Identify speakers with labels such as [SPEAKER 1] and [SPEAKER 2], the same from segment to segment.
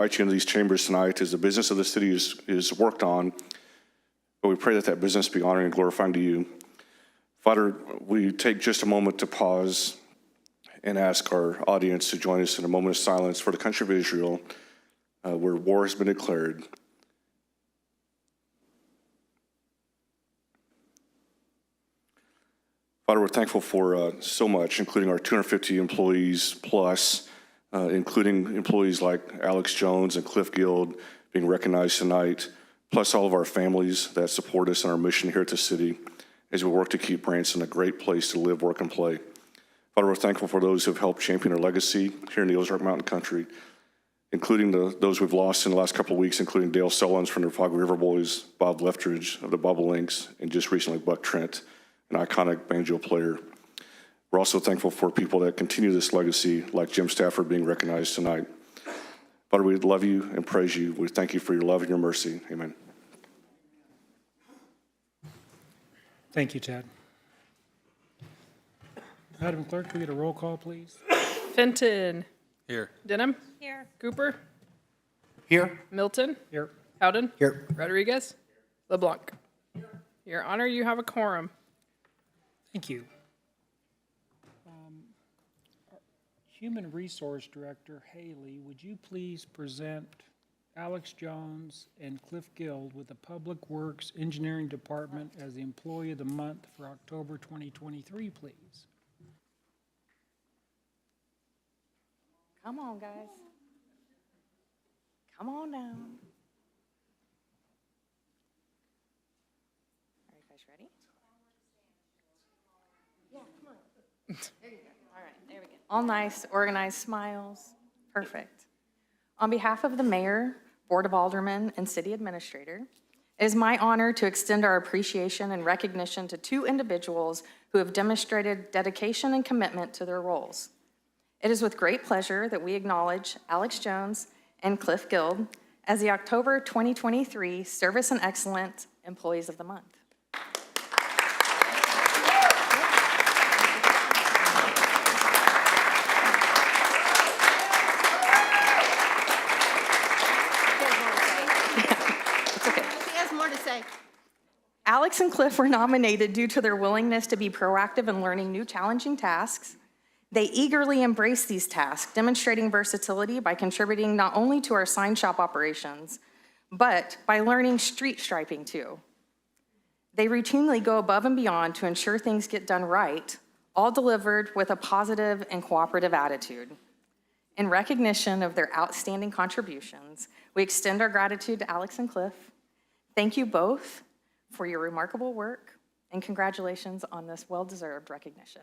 [SPEAKER 1] invite you into these chambers tonight as the business of the city is worked on, but we pray that that business be honoring and glorifying to you. Father, we take just a moment to pause and ask our audience to join us in a moment of silence for the country of Israel, where war has been declared. Father, we're thankful for so much, including our 250 employees plus, including employees like Alex Jones and Cliff Guild being recognized tonight, plus all of our families that support us in our mission here at the city as we work to keep Branson a great place to live, work, and play. Father, we're thankful for those who have helped champion our legacy here in the Ozark Mountain Country, including those we've lost in the last couple of weeks, including Dale Sullins from the Fog River Boys, Bob Leftridge of the Bubble Links, and just recently Buck Trent, an iconic banjo player. We're also thankful for people that continue this legacy, like Jim Stafford being recognized tonight. Father, we love you and praise you. We thank you for your love and your mercy. Amen.
[SPEAKER 2] Thank you, Ted. Madam Clerk, can we get a roll call, please?
[SPEAKER 3] Fenton.
[SPEAKER 4] Here.
[SPEAKER 3] Denham.
[SPEAKER 5] Here.
[SPEAKER 3] Cooper.
[SPEAKER 4] Here.
[SPEAKER 3] Milton.
[SPEAKER 2] Here.
[SPEAKER 3] Howden.
[SPEAKER 4] Here.
[SPEAKER 3] Rodriguez. LeBlanc. Your Honor, you have a quorum.
[SPEAKER 2] Thank you. Human Resource Director Haley, would you please present Alex Jones and Cliff Guild with the Public Works Engineering Department as the Employee of the Month for October 2023, please?
[SPEAKER 5] Come on, guys. Come on down. Are you guys ready? Yeah, come on. There you go. All right, there we go. All nice, organized smiles. Perfect. On behalf of the Mayor, Board of Aldermen, and City Administrator, it is my honor to extend our appreciation and recognition to two individuals who have demonstrated dedication and commitment to their roles. It is with great pleasure that we acknowledge Alex Jones and Cliff Guild as the October 2023 Service and Excellence Employees of the Month. Alex and Cliff were nominated due to their willingness to be proactive in learning new challenging tasks. They eagerly embrace these tasks, demonstrating versatility by contributing not only to our sign shop operations, but by learning street striping too. They routinely go above and beyond to ensure things get done right, all delivered with a positive and cooperative attitude. In recognition of their outstanding contributions, we extend our gratitude to Alex and Cliff. Thank you both for your remarkable work, and congratulations on this well-deserved recognition.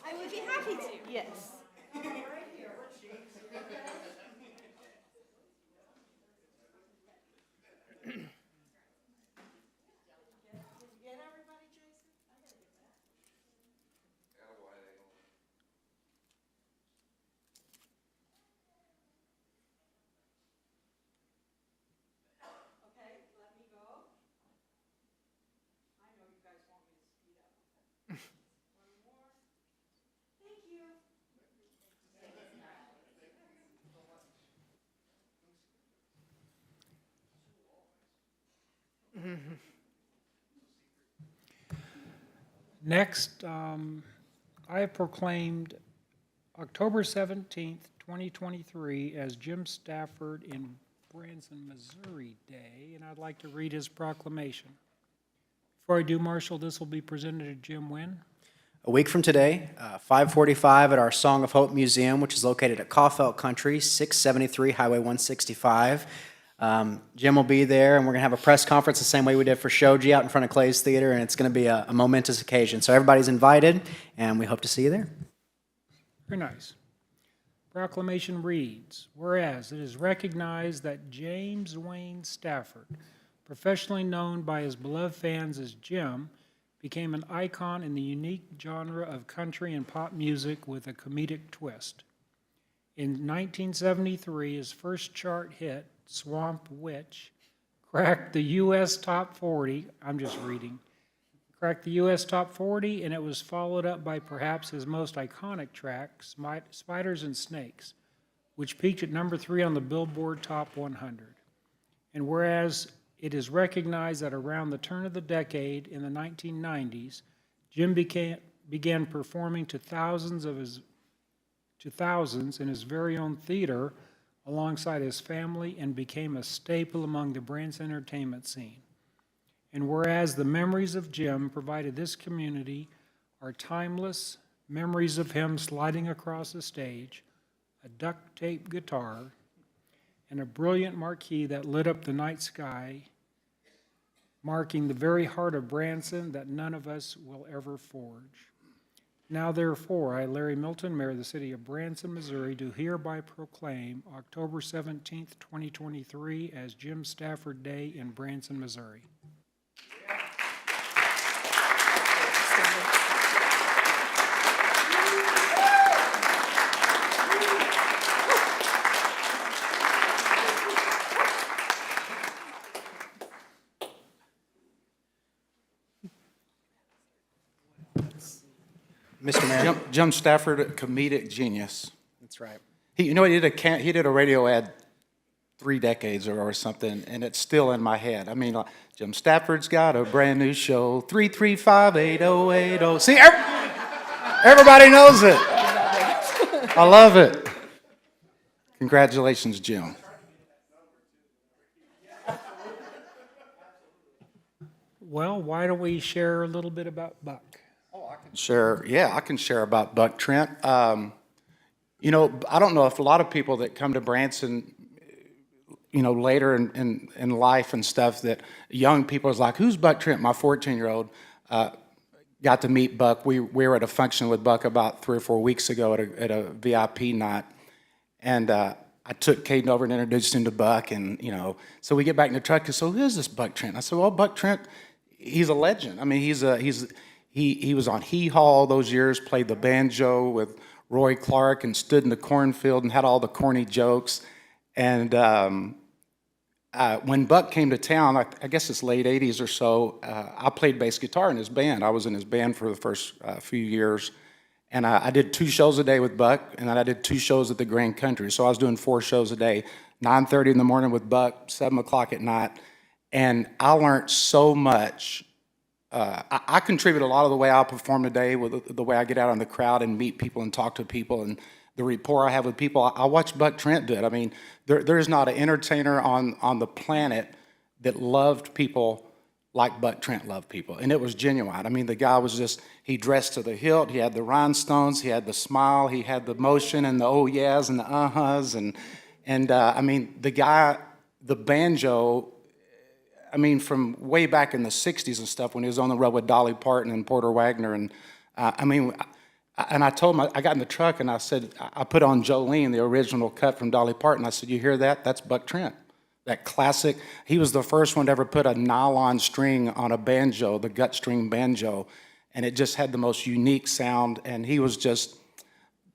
[SPEAKER 5] I would be happy to, yes.
[SPEAKER 2] Next, I have proclaimed October 17th, 2023 as Jim Stafford in Branson, Missouri Day, and I'd like to read his proclamation. Before I do, Marshall, this will be presented to Jim when?
[SPEAKER 4] A week from today, 5:45 at our Song of Hope Museum, which is located at Caulfield Country, 673 Highway 165. Jim will be there, and we're going to have a press conference the same way we did for Shoji out in front of Clay's Theater, and it's going to be a momentous occasion. So everybody's invited, and we hope to see you there.
[SPEAKER 2] Very nice. Proclamation reads, whereas it is recognized that James Wayne Stafford, professionally known by his beloved fans as Jim, became an icon in the unique genre of country and pop music with a comedic twist. In 1973, his first chart hit, Swamp Witch, cracked the U.S. Top 40. I'm just reading. Cracked the U.S. Top 40, and it was followed up by perhaps his most iconic track, Spiders and Snakes, which peaked at number 3 on the Billboard Top 100. And whereas it is recognized that around the turn of the decade in the 1990s, Jim began performing to thousands in his very own theater alongside his family and became a staple among the Branson entertainment scene. And whereas the memories of Jim provided this community are timeless memories of him sliding across the stage, a duct tape guitar, and a brilliant marquee that lit up the night sky, marking the very heart of Branson that none of us will ever forge. Now therefore, I, Larry Milton, Mayor of the City of Branson, Missouri, do hereby proclaim October 17th, 2023 as Jim Stafford Day in Branson, Missouri.
[SPEAKER 4] Mr. Mayor?
[SPEAKER 6] Jim Stafford, a comedic genius.
[SPEAKER 4] That's right.
[SPEAKER 6] He did a radio ad 3 decades ago or something, and it's still in my head. I mean, like, Jim Stafford's got a brand new show, 335-8080. See, everybody knows it. I love it. Congratulations, Jim.
[SPEAKER 2] Well, why don't we share a little bit about Buck?
[SPEAKER 6] I can share about Buck Trent. You know, I don't know if a lot of people that come to Branson, you know, later in life and stuff, that young people is like, who's Buck Trent? My 14-year-old got to meet Buck. We were at a function with Buck about 3 or 4 weeks ago at a VIP night, and I took Caden over and introduced him to Buck, and you know, so we get back in the truck and so who is this Buck Trent? I said, well, Buck Trent, he's a legend. I mean, he was on Hee Haw those years, played the banjo with Roy Clark and stood in the cornfield and had all the corny jokes. And when Buck came to town, I guess it's late 80s or so, I played bass guitar in his band. I was in his band for the first few years. And I did 2 shows a day with Buck, and then I did 2 shows at the Grand Country. So I was doing 4 shows a day, 9:30 in the morning with Buck, 7 o'clock at night. And I learned so much. I contribute a lot of the way I perform today with the way I get out in the crowd and meet people and talk to people and the rapport I have with people. I watched Buck Trent do it. I mean, there's not an entertainer on the planet that loved people like Buck Trent loved people, and it was genuine. I mean, the guy was just, he dressed to the hilt, he had the rhinestones, he had the smile, he had the motion and the oh yeahs and the uh-huhs, and I mean, the guy, the banjo, I mean, from way back in the 60s and stuff when he was on the road with Dolly Parton and Porter Wagner. And I told him, I got in the truck and I said, I put on Jolene, the original cut from Dolly Parton. I said, you hear that? That's Buck Trent. That classic. He was the first one to ever put a nylon string on a banjo, the gut string banjo. And it just had the most unique sound. And he was just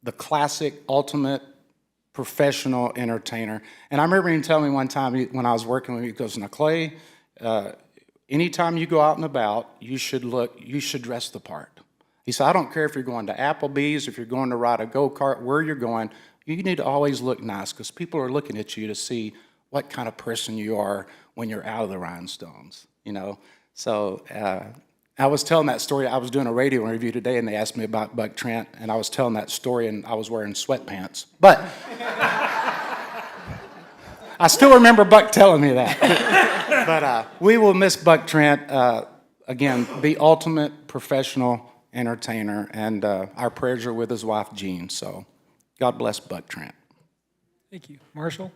[SPEAKER 6] the classic, ultimate professional entertainer. And I remember him telling me one time when I was working with him, he goes, now, Clay, anytime you go out and about, you should dress the part. He said, I don't care if you're going to Applebee's, if you're going to ride a go-kart, where you're going, you need to always look nice because people are looking at you to see what kind of person you are when you're out of the rhinestones, you know? So I was telling that story. I was doing a radio interview today and they asked me about Buck Trent and I was telling that story and I was wearing sweatpants. But I still remember Buck telling me that. But we will miss Buck Trent, again, the ultimate professional entertainer, and our prayers are with his wife, Jean. So God bless Buck Trent.
[SPEAKER 2] Thank you. Marshall?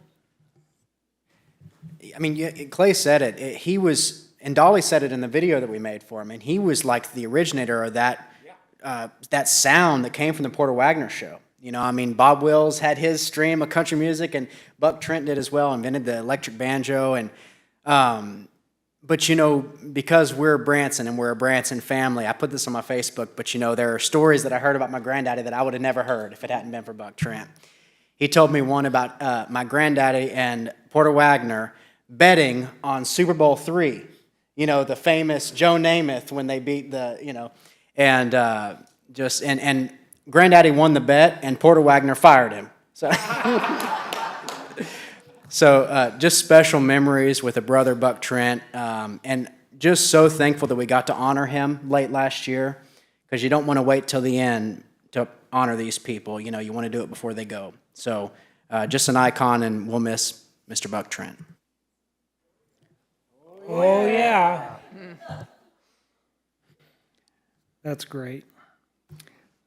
[SPEAKER 4] I mean, Clay said it. He was, and Dolly said it in the video that we made for him, and he was like the originator of that sound that came from the Porter Wagner show. You know, I mean, Bob Wills had his stream of country music, and Buck Trent did as well, invented the electric banjo. And but, you know, because we're Branson and we're a Branson family, I put this on my Facebook, but, you know, there are stories that I heard about my granddaddy that I would have never heard if it hadn't been for Buck Trent. He told me one about my granddaddy and Porter Wagner betting on Super Bowl III. You know, the famous Joe Namath when they beat the, and and granddaddy won the bet and Porter Wagner fired him. So, just special memories with a brother, Buck Trent, and just so thankful that we got to honor him late last year, because you don't want to wait till the end to honor these people. You know, you want to do it before they go. So just an icon, and we'll miss Mr. Buck Trent.
[SPEAKER 2] Oh, yeah. That's great.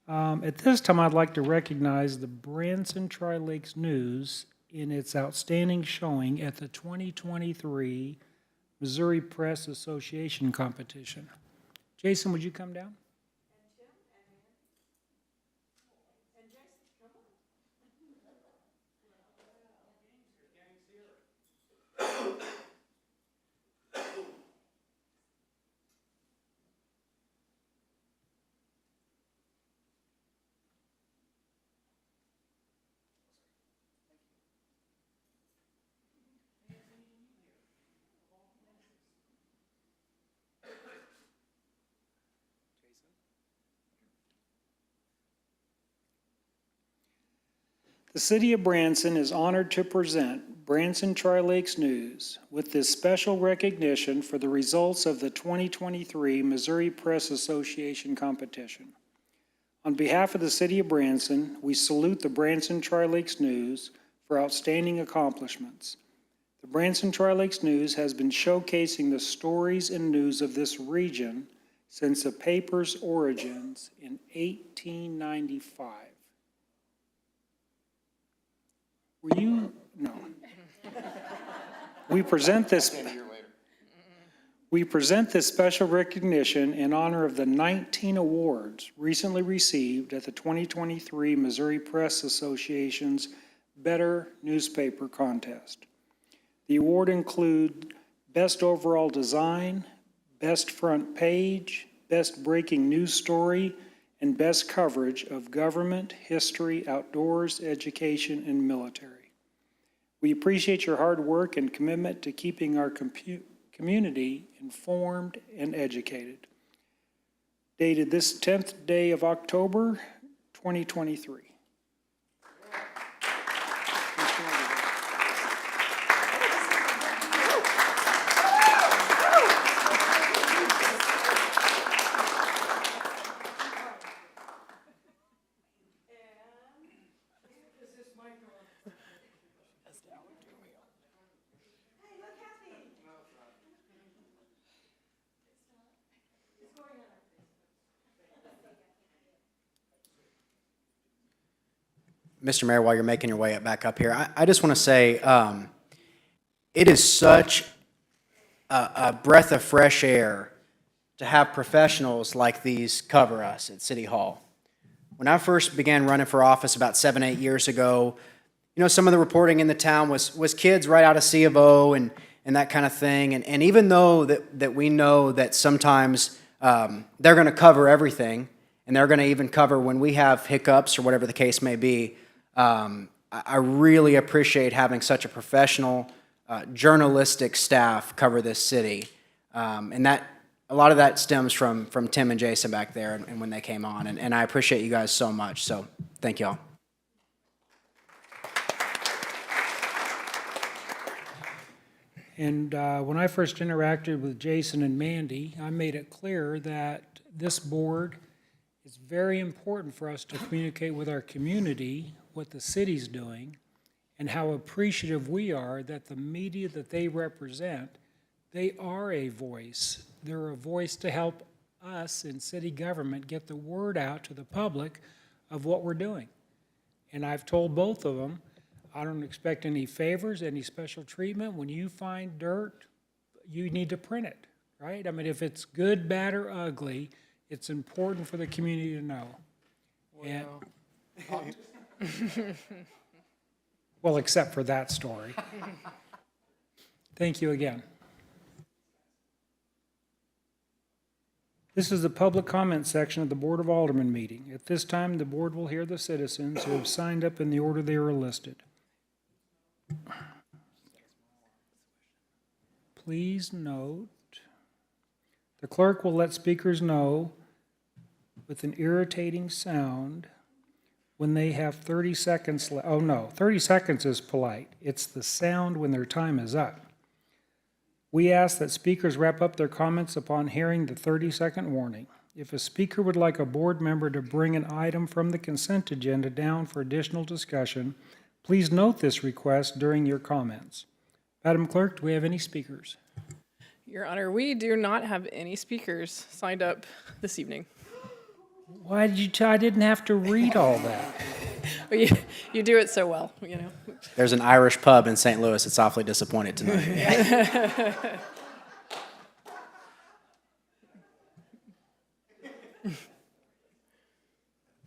[SPEAKER 2] At this time, I'd like to recognize the Branson Tri-Lakes News in its outstanding showing at the 2023 Missouri Press Association competition. Jason, would you come down? The City of Branson is honored to present Branson Tri-Lakes News with this special recognition for the results of the 2023 Missouri Press Association competition. On behalf of the City of Branson, we salute the Branson Tri-Lakes News for outstanding accomplishments. The Branson Tri-Lakes News has been showcasing the stories and news of this region since the paper's origins in 1895. Were you? No. We present this special recognition in honor of the 19 awards recently received at the 2023 Missouri Press Association's Better Newspaper Contest. The award includes Best Overall Design, Best Front Page, Best Breaking News Story, and Best Coverage of Government, History, Outdoors, Education, and Military. We appreciate your hard work and commitment to keeping our community informed and educated. Dated this 10th day of October, 2023.
[SPEAKER 4] Mr. Mayor, while you're making your way back up here, I just want to say it is such a breath of fresh air to have professionals like these cover us at City Hall. When I first began running for office about 7, 8 years ago, some of the reporting in the town was kids right out of C of O and that kind of thing. And even though that we know that sometimes they're going to cover everything, and they're going to even cover when we have hiccups or whatever the case may be, I really appreciate having such a professional, journalistic staff cover this city. And that a lot of that stems from Tim and Jason back there and when they came on. And I appreciate you guys so much. So thank y'all.
[SPEAKER 2] And when I first interacted with Jason and Mandy, I made it clear that this board is very important for us to communicate with our community what the city's doing and how appreciative we are that the media that they represent, they are a voice. They're a voice to help us in city government get the word out to the public of what we're doing. And I've told both of them, I don't expect any favors, any special treatment. When you find dirt, you need to print it, right? I mean, if it's good, bad, or ugly, it's important for the community to know. Well, well, except for that story. Thank you again. This is the public comment section of the Board of Aldermen meeting. At this time, the board will hear the citizens who have signed up in the order they are listed. Please note, the clerk will let speakers know with an irritating sound when they have 30 seconds left. Oh, no, 30 seconds is polite. It's the sound when their time is up. We ask that speakers wrap up their comments upon hearing the 30-second warning. If a speaker would like a board member to bring an item from the consent agenda down for additional discussion, please note this request during your comments. Madam Clerk, do we have any speakers?
[SPEAKER 3] Your Honor, we do not have any speakers signed up this evening.
[SPEAKER 2] Why did you I didn't have to read all that.
[SPEAKER 3] But you do it so well, you know.
[SPEAKER 4] There's an Irish pub in St. Louis that's awfully disappointed tonight.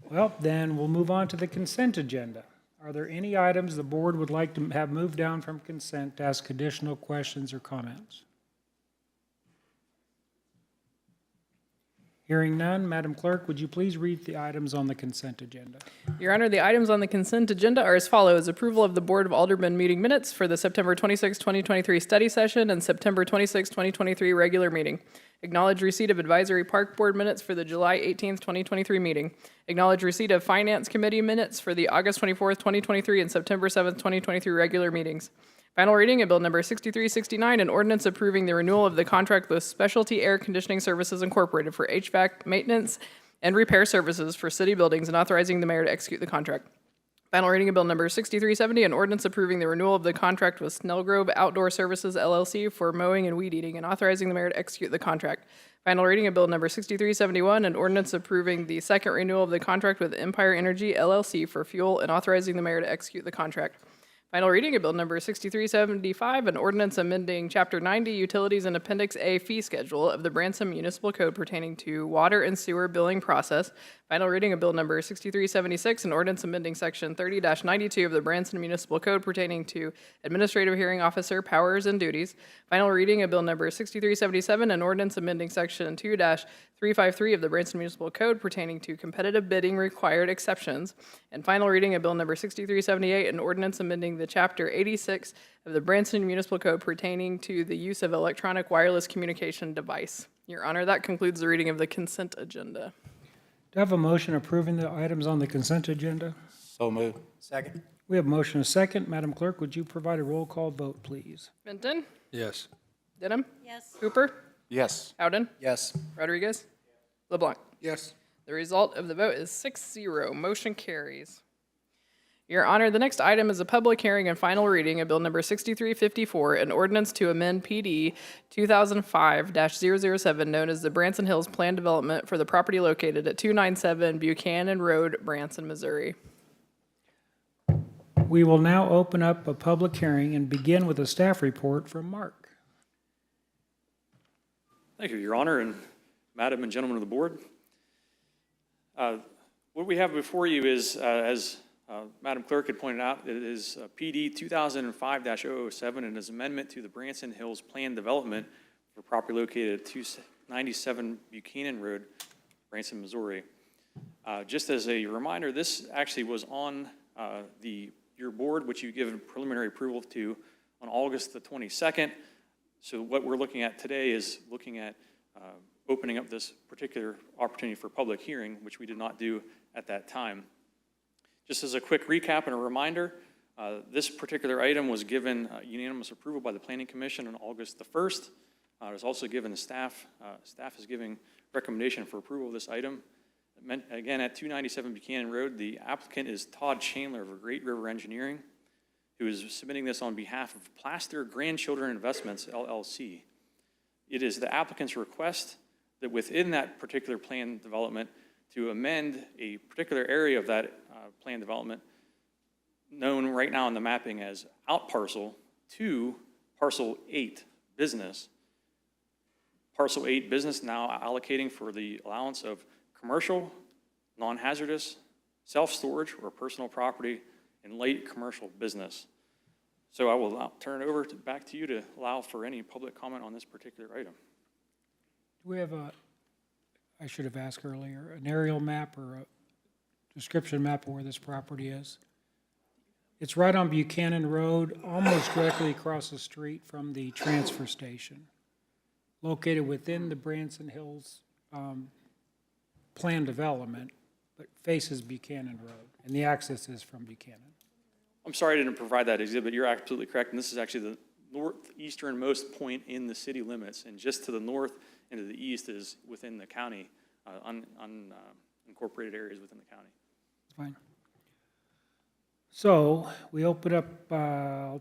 [SPEAKER 2] Well, then we'll move on to the consent agenda. Are there any items the board would like to have moved down from consent to ask additional questions or comments? Hearing none, Madam Clerk, would you please read the items on the consent agenda?
[SPEAKER 3] Your Honor, the items on the consent agenda are as follows. Approval of the Board of Aldermen meeting minutes for the September 26, 2023 study session and September 26, 2023 regular meeting. Acknowledge receipt of Advisory Park Board minutes for the July 18, 2023 meeting. Acknowledge receipt of Finance Committee minutes for the August 24, 2023 and September 7, 2023 regular meetings. Final reading of Bill Number 6369, an ordinance approving the renewal of the contract with Specialty Air Conditioning Services Incorporated for HVAC maintenance and repair services for city buildings and authorizing the mayor to execute the contract. Final reading of Bill Number 6370, an ordinance approving the renewal of the contract with Snellgrove Outdoor Services LLC for mowing and weed eating and authorizing the mayor to execute the contract. Final reading of Bill Number 6371, an ordinance approving the second renewal of the contract with Empire Energy LLC for fuel and authorizing the mayor to execute the contract. Final reading of Bill Number 6375, an ordinance amending Chapter 90 Utilities and Appendix A fee schedule of the Branson Municipal Code pertaining to water and sewer billing process. Final reading of Bill Number 6376, an ordinance amending Section 30-92 of the Branson Municipal Code pertaining to administrative hearing officer powers and duties. Final reading of Bill Number 6377, an ordinance amending Section 2-353 of the Branson Municipal Code pertaining to competitive bidding required exceptions. And final reading of Bill Number 6378, an ordinance amending the Chapter 86 of the Branson Municipal Code pertaining to the use of electronic wireless communication device. Your Honor, that concludes the reading of the consent agenda.
[SPEAKER 2] Do I have a motion approving the items on the consent agenda?
[SPEAKER 6] So moved.
[SPEAKER 4] Second.
[SPEAKER 2] We have a motion and a second. Madam Clerk, would you provide a roll call vote, please?
[SPEAKER 3] Benton?
[SPEAKER 6] Yes.
[SPEAKER 3] Denham?
[SPEAKER 7] Yes.
[SPEAKER 3] Hooper?
[SPEAKER 6] Yes.
[SPEAKER 3] Howden?
[SPEAKER 4] Yes.
[SPEAKER 3] Rodriguez? LeBlanc?
[SPEAKER 6] Yes.
[SPEAKER 3] The result of the vote is 6-0. Motion carries. Your Honor, the next item is a public hearing and final reading of Bill Number 6354, an ordinance to amend PD 2005-007, known as the Branson Hills Plan Development for the property located at 297 Buchanan Road, Branson, Missouri.
[SPEAKER 2] We will now open up a public hearing and begin with a staff report from Mark.
[SPEAKER 8] Thank you, Your Honor, and Madam and gentlemen of the board. What we have before you is, as Madam Clerk had pointed out, it is PD 2005-007 and is amendment to the Branson Hills Plan Development for property located at 297 Buchanan Road, Branson, Missouri. Just as a reminder, this actually was on your board, which you given preliminary approval to on August the 22nd. So what we're looking at today is looking at opening up this particular opportunity for public hearing, which we did not do at that time. Just as a quick recap and a reminder, this particular item was given unanimous approval by the Planning Commission on August the 1st. It was also given to staff. Staff is giving recommendation for approval of this item. Again, at 297 Buchanan Road, the applicant is Todd Chandler of Great River Engineering, who is submitting this on behalf of Plaster Grandchildren Investments, LLC. It is the applicant's request that within that particular plan development to amend a particular area of that plan development known right now in the mapping as out parcel to parcel 8 business. Parcel 8 business now allocating for the allowance of commercial, non-hazardous, self-storage, or personal property in light commercial business. So I will now turn it over back to you to allow for any public comment on this particular item.
[SPEAKER 2] Do we have a I should have asked earlier, an aerial map or a description map of where this property is? It's right on Buchanan Road, almost directly across the street from the transfer station, located within the Branson Hills planned development, but faces Buchanan Road, and the access is from Buchanan.
[SPEAKER 8] I'm sorry I didn't provide that exhibit. You're absolutely correct, and this is actually the northeasternmost point in the city limits, and just to the north and to the east is within the county, unincorporated areas within the county.
[SPEAKER 2] Fine. So we open up, are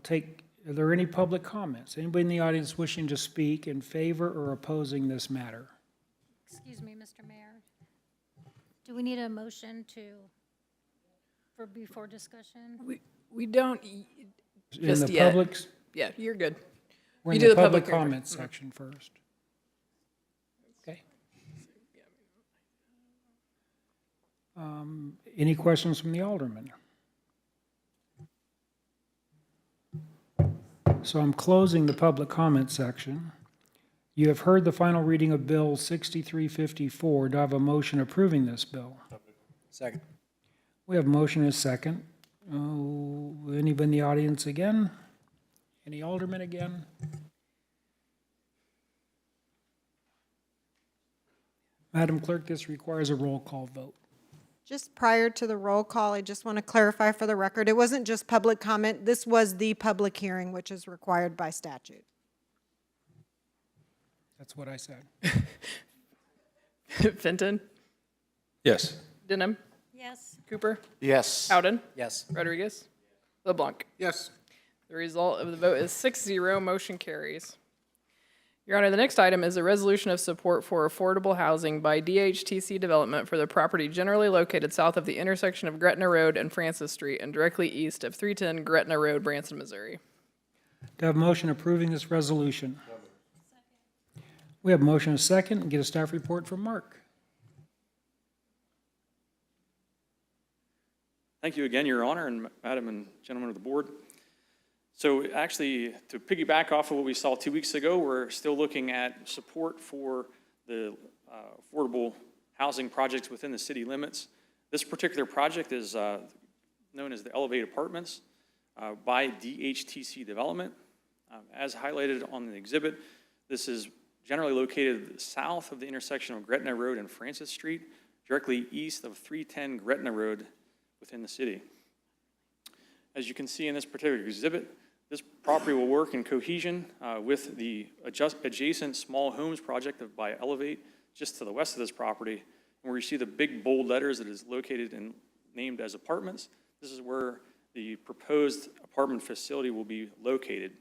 [SPEAKER 2] there any public comments? Anybody in the audience wishing to speak in favor or opposing this matter?
[SPEAKER 7] Excuse me, Mr. Mayor. Do we need a motion before discussion?
[SPEAKER 3] We don't,
[SPEAKER 2] In
[SPEAKER 3] just
[SPEAKER 2] the
[SPEAKER 3] yet.
[SPEAKER 2] public's,
[SPEAKER 3] Yeah, you're good.
[SPEAKER 2] we're
[SPEAKER 3] You
[SPEAKER 2] in
[SPEAKER 3] do
[SPEAKER 2] the
[SPEAKER 3] the
[SPEAKER 2] public
[SPEAKER 3] public hearing
[SPEAKER 2] comments section first. Okay. Any questions from the alderman? So I'm closing the public comment section. You have heard the final reading of Bill 6354. Do I have a motion approving this bill?
[SPEAKER 4] Second.
[SPEAKER 2] We have a motion and a second. Oh, anybody in the audience again? Any aldermen again? Madam Clerk, this requires a roll call vote.
[SPEAKER 9] Just prior to the roll call, I just want to clarify for the record, it wasn't just public comment. This was the public hearing, which is required by statute.
[SPEAKER 2] That's what I said.
[SPEAKER 3] Fenton,
[SPEAKER 6] Yes.
[SPEAKER 3] Denham,
[SPEAKER 7] Yes.
[SPEAKER 3] Cooper,
[SPEAKER 6] Yes.
[SPEAKER 3] Howden,
[SPEAKER 4] Yes.
[SPEAKER 3] Rodriguez, LeBlanc.
[SPEAKER 6] Yes.
[SPEAKER 3] The result of the vote is 6-0, motion carries. Your Honor, the next item is a resolution of support for affordable housing by DHTC Development for the property generally located south of the intersection of Gretna Road and Francis Street and directly east of 310 Gretna Road, Branson, Missouri.
[SPEAKER 2] Do I have a motion approving this resolution? We have a motion and a second, and get a staff report from Mark.
[SPEAKER 8] Thank you again, Your Honor, and Madam and gentlemen of the board. So actually, to piggyback off of what we saw 2 weeks ago, we're still looking at support for the affordable housing projects within the city limits. This particular project is known as the Elevate Apartments by DHTC Development. As highlighted on the exhibit, this is generally located south of the intersection of Gretna Road and Francis Street, directly east of 310 Gretna Road within the city. As you can see in this particular exhibit, this property will work in cohesion with the adjacent small homes project by Elevate, just to the west of this property. And where you see the big bold letters that is located and named as apartments, this is where the proposed apartment facility will be located.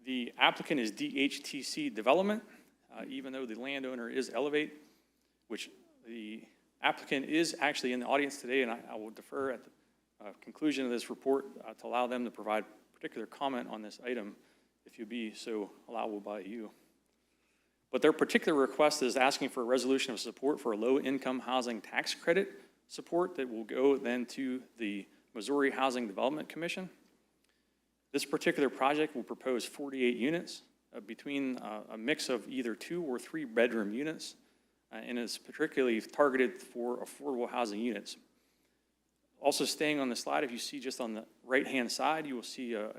[SPEAKER 8] The applicant is DHTC Development, even though the landowner is Elevate, which the applicant is actually in the audience today, and I will defer at the conclusion of this report to allow them to provide particular comment on this item, if you be so allowable by you. But their particular request is asking for a resolution of support for a low-income housing tax credit support that will go then to the Missouri Housing Development Commission. This particular project will propose 48 units between a mix of either 2 or 3 bedroom units, and is particularly targeted for affordable housing units. Also staying on the slide, if you see just on the right-hand side, you will see a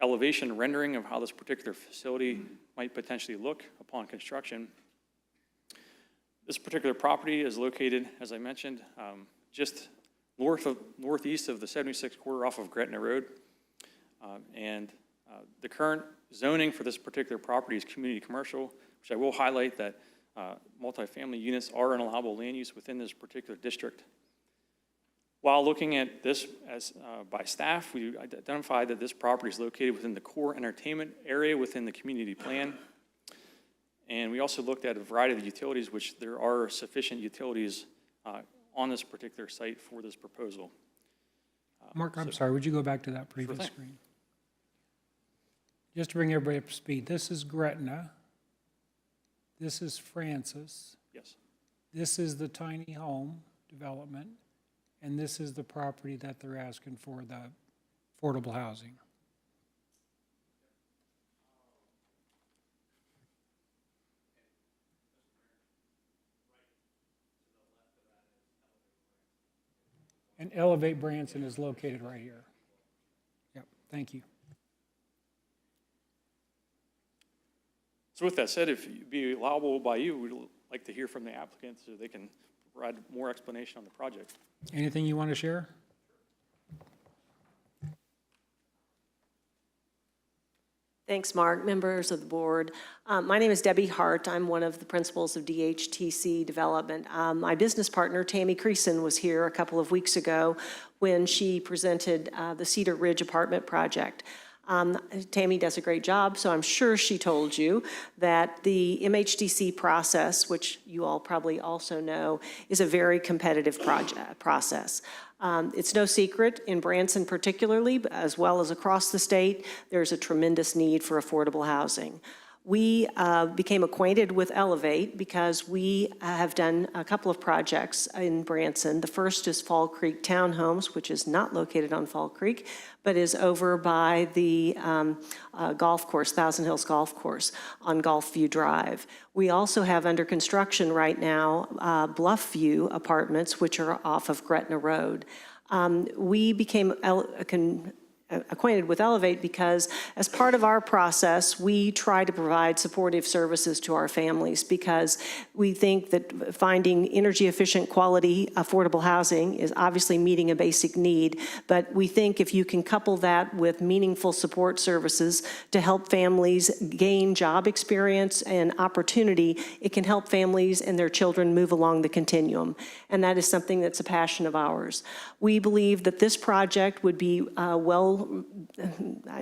[SPEAKER 8] elevation rendering of how this particular facility might potentially look upon construction. This particular property is located, as I mentioned, just northeast of the 76 quarter off of Gretna Road. The current zoning for this particular property is community commercial, which I will highlight that multifamily units are an allowable land use within this particular district. While looking at this as by staff, we identified that this property is located within the core entertainment area within the community plan. And we also looked at a variety of utilities, which there are sufficient utilities on this particular site for this proposal.
[SPEAKER 2] Mark, I'm sorry, would you go back to that previous
[SPEAKER 8] thing.
[SPEAKER 2] screen? Just to bring everybody up to speed, this is Gretna. This is Francis.
[SPEAKER 8] Yes.
[SPEAKER 2] This is the tiny home development. And this is the property that they're asking for the affordable housing. And Elevate Branson is located right here. Yep, thank you.
[SPEAKER 8] So with that said, if it'd be allowable by you, we'd like to hear from the applicants so they can provide more explanation on the project.
[SPEAKER 2] Anything you want to share?
[SPEAKER 10] Thanks, Mark. Members of the board. My name is Debbie Hart. I'm one of the principals of DHTC Development. My business partner, Tammy Creason, was here a couple of weeks ago when she presented the Cedar Ridge apartment project. Tammy does a great job, so I'm sure she told you that the MHDC process, which you all probably also know, is a very competitive process. It's no secret, in Branson particularly, as well as across the state, there's a tremendous need for affordable housing. We became acquainted with Elevate because we have done a couple of projects in Branson. The first is Fall Creek Townhomes, which is not located on Fall Creek, but is over by the golf course, Thousand Hills Golf Course on Gulfview Drive. We also have under construction right now Bluffview Apartments, which are off of Gretna Road. We became acquainted with Elevate because as part of our process, we try to provide supportive services to our families because we think that finding energy efficient, quality, affordable housing is obviously meeting a basic need, but we think if you can couple that with meaningful support services to help families gain job experience and opportunity, it can help families and their children move along the continuum. And that is something that's a passion of ours. We believe that this project would be well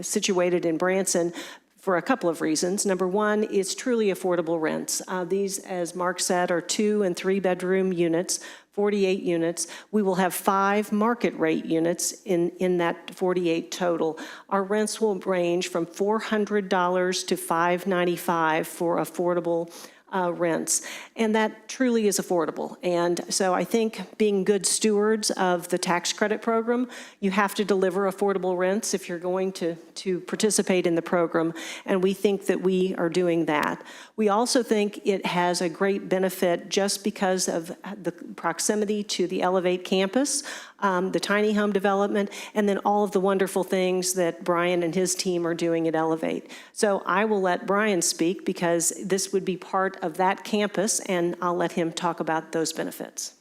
[SPEAKER 10] situated in Branson for a couple of reasons. Number one, it's truly affordable rents. These, as Mark said, are 2- and 3-bedroom units, 48 units. We will have 5 market rate units in that 48 total. Our rents will range from $400 to $595 for affordable rents, and that truly is affordable. And so I think being good stewards of the tax credit program, you have to deliver affordable rents if you're going to participate in the program, and we think that we are doing that. We also think it has a great benefit just because of the proximity to the Elevate campus, the tiny home development, and then all of the wonderful things that Brian and his team are doing at Elevate. So I will let Brian speak because this would be part of that campus, and I'll let him talk about those benefits.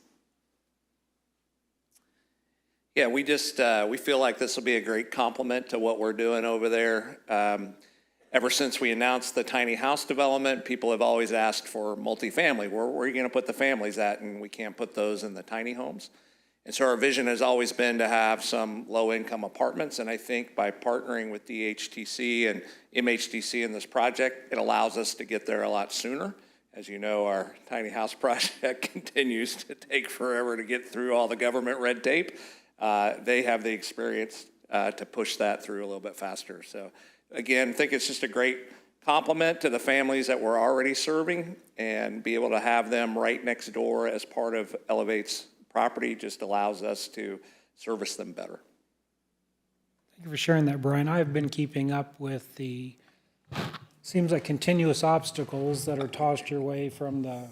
[SPEAKER 11] Yeah, we feel like this will be a great complement to what we're doing over there. Ever since we announced the tiny house development, people have always asked for multifamily. Where are you going to put the families at? And we can't put those in the tiny homes. And so our vision has always been to have some low-income apartments, and I think by partnering with DHTC and MHDC in this project, it allows us to get there a lot sooner. As you know, our tiny house project continues to take forever to get through all the government red tape. They have the experience to push that through a little bit faster. So again, I think it's just a great complement to the families that we're already serving, and be able to have them right next door as part of Elevate's property just allows us to service them better.
[SPEAKER 2] Thank you for sharing that, Brian. I've been keeping up with the, seems like continuous obstacles that are tossed your way from the...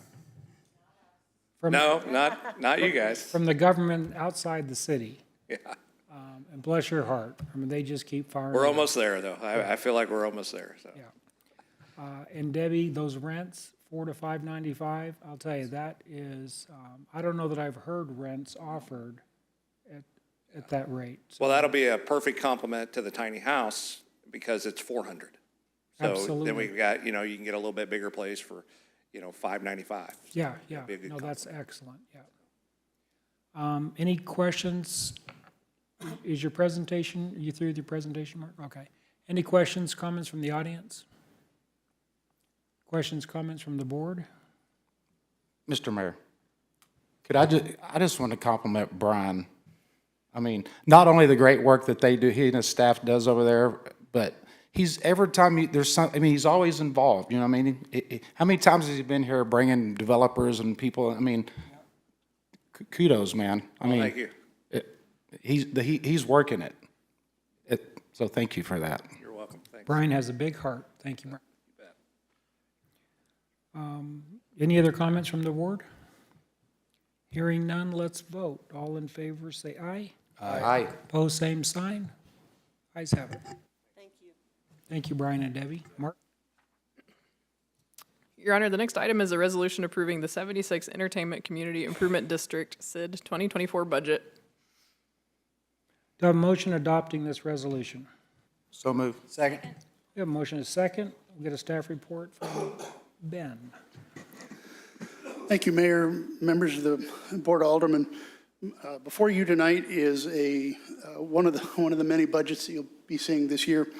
[SPEAKER 11] No, not you guys.
[SPEAKER 2] From the government outside the city.
[SPEAKER 11] Yeah.
[SPEAKER 2] And bless your heart. I mean, they just keep firing.
[SPEAKER 11] We're almost there, though. I feel like we're almost there. So.
[SPEAKER 2] Yeah. And Debbie, those rents, $4 to $595, I'll tell you, that is, I don't know that I've heard rents offered at that rate. So,
[SPEAKER 11] Well, that'll be a perfect complement to the tiny house because it's $400. So
[SPEAKER 2] Absolutely.
[SPEAKER 11] then we've got, you can get a little bit bigger place for, $595.
[SPEAKER 2] yeah. No, that's excellent, yeah. Any questions? Is your presentation, are you through with your presentation, Mark? Okay. Any questions, comments from the audience? Questions, comments from the board?
[SPEAKER 6] Mr. Mayor, I just want to compliment Brian. I mean, not only the great work that they do, he and his staff does over there, but every time there's something, he's always involved, you know what I mean? How many times has he been here bringing developers and people? I mean, kudos, man.
[SPEAKER 11] Thank you.
[SPEAKER 6] He's working it. So thank you for that.
[SPEAKER 11] You're welcome. Thanks.
[SPEAKER 2] Brian has a big heart. Thank you, Brian.
[SPEAKER 11] You bet.
[SPEAKER 2] Any other comments from the board? Hearing none, let's vote. All in favor, say aye.
[SPEAKER 6] Aye.
[SPEAKER 2] Opposed, same sign. Ayes have it.
[SPEAKER 10] Thank you.
[SPEAKER 2] Thank you, Brian and Debbie. Mark?
[SPEAKER 3] Your Honor, the next item is a resolution approving the 76 Entertainment Community Improvement District SID 2024 budget.
[SPEAKER 2] Do I have a motion adopting this resolution?
[SPEAKER 6] So move.
[SPEAKER 4] Second.
[SPEAKER 2] We have a motion and a second. We'll get a staff report from Ben.
[SPEAKER 12] Thank you, Mayor, members of the Board of Aldermen. Before you tonight is one of the many budgets that you'll be seeing this year.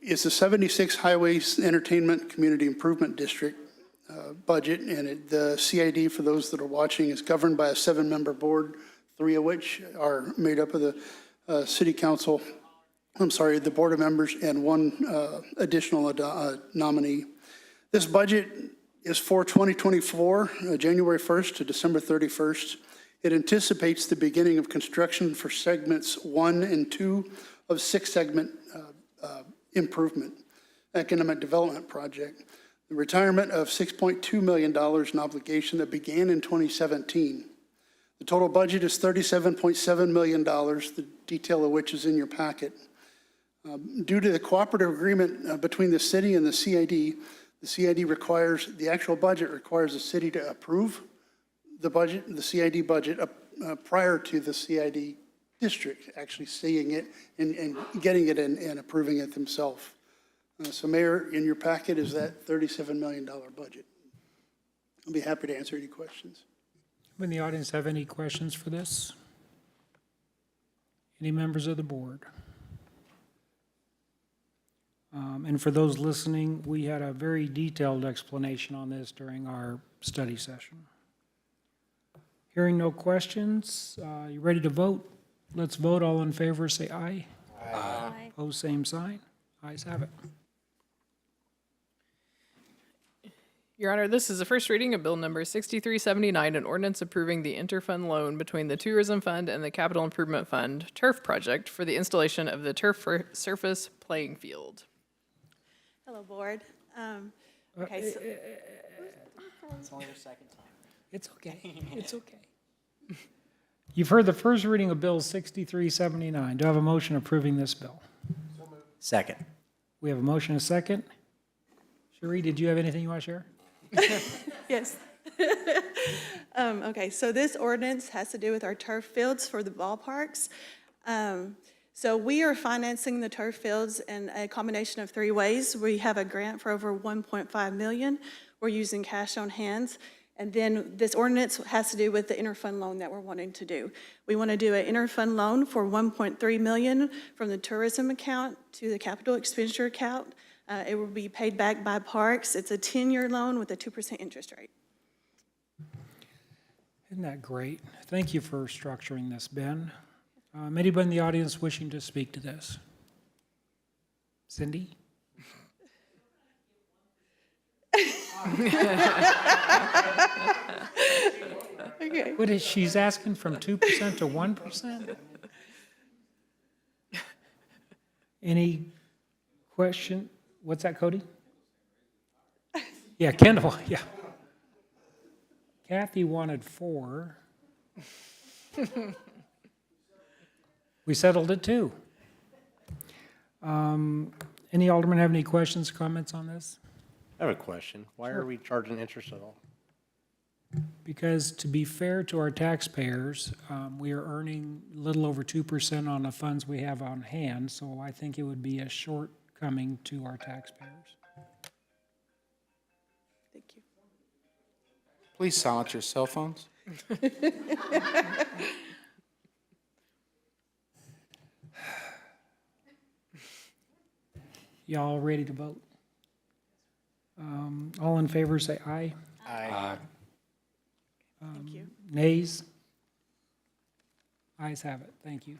[SPEAKER 12] It's the 76 Highways Entertainment Community Improvement District budget, and the CID, for those that are watching, is governed by a 7-member board, 3 of which are made up of the City Council, the Board of Members, and 1 additional nominee. This budget is for 2024, January 1st to December 31st. It anticipates the beginning of construction for segments 1 and 2 of 6-segment improvement, economic development project. The retirement of $6.2 million in obligation that began in 2017. The total budget is $37.7 million, the detail of which is in your packet. Due to the cooperative agreement between the city and the CID requires, the actual budget requires the city to approve the budget, the CID budget, prior to the CID district actually seeing it and getting it and approving it themselves. So Mayor, in your packet is that $37 million budget. I'll be happy to answer any questions.
[SPEAKER 2] Would the audience have any questions for this? Any members of the board? And for those listening, we had a very detailed explanation on this during our study session. Hearing no questions, you ready to vote? Let's vote. All in favor, say aye.
[SPEAKER 7] Aye.
[SPEAKER 2] Opposed, same sign. Ayes have it.
[SPEAKER 3] Your Honor, this is the first reading of Bill Number 6379, an ordinance approving the interfund loan between the Tourism Fund and the Capital Improvement Fund turf project for the installation of the turf surface playing field.
[SPEAKER 13] Hello, Board. Okay, so
[SPEAKER 4] It's only your second time.
[SPEAKER 2] It's okay. It's okay. You've heard the first reading of Bill 6379. Do I have a motion approving this bill?
[SPEAKER 4] Second.
[SPEAKER 2] We have a motion and a second. Cherie, did you have anything you want to share?
[SPEAKER 13] yes. Okay, so this ordinance has to do with our turf fields for the ballparks. So we are financing the turf fields in a combination of 3 ways. We have a grant for over $1.5 million. We're using cash on hands. And then this ordinance has to do with the interfund loan that we're wanting to do. We want to do an interfund loan for $1.3 million from the tourism account to the capital expenditure account. It will be paid back by parks. It's a 10-year loan with a 2% interest rate.
[SPEAKER 2] Isn't that great? Thank you for structuring this, Ben. Anybody in the audience wishing to speak to this? Cindy?
[SPEAKER 13] Okay.
[SPEAKER 2] What is, she's asking from 2% to 1%? Any question? What's that, Cody? Yeah, Kendall, yeah. Kathy wanted 4. We settled it 2. Any aldermen have any questions, comments on this?
[SPEAKER 14] I have a question. Why are we charging interest at all?
[SPEAKER 2] Because to be fair to our taxpayers, we are earning a little over 2% on the funds we have on hand, so I think it would be a shortcoming to our taxpayers.
[SPEAKER 13] Thank you.
[SPEAKER 6] Please silence your cell phones.
[SPEAKER 2] Y'all ready to vote? All in favor, say aye.
[SPEAKER 6] Aye.
[SPEAKER 13] Thank you.
[SPEAKER 2] Nays? Ayes have it. Thank you.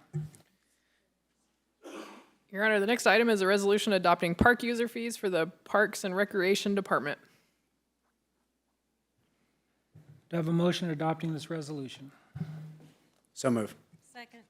[SPEAKER 3] Your Honor, the next item is a resolution adopting park user fees for the Parks and Recreation Department.
[SPEAKER 2] Do I have a motion adopting this resolution?
[SPEAKER 4] So move.
[SPEAKER 7] Second.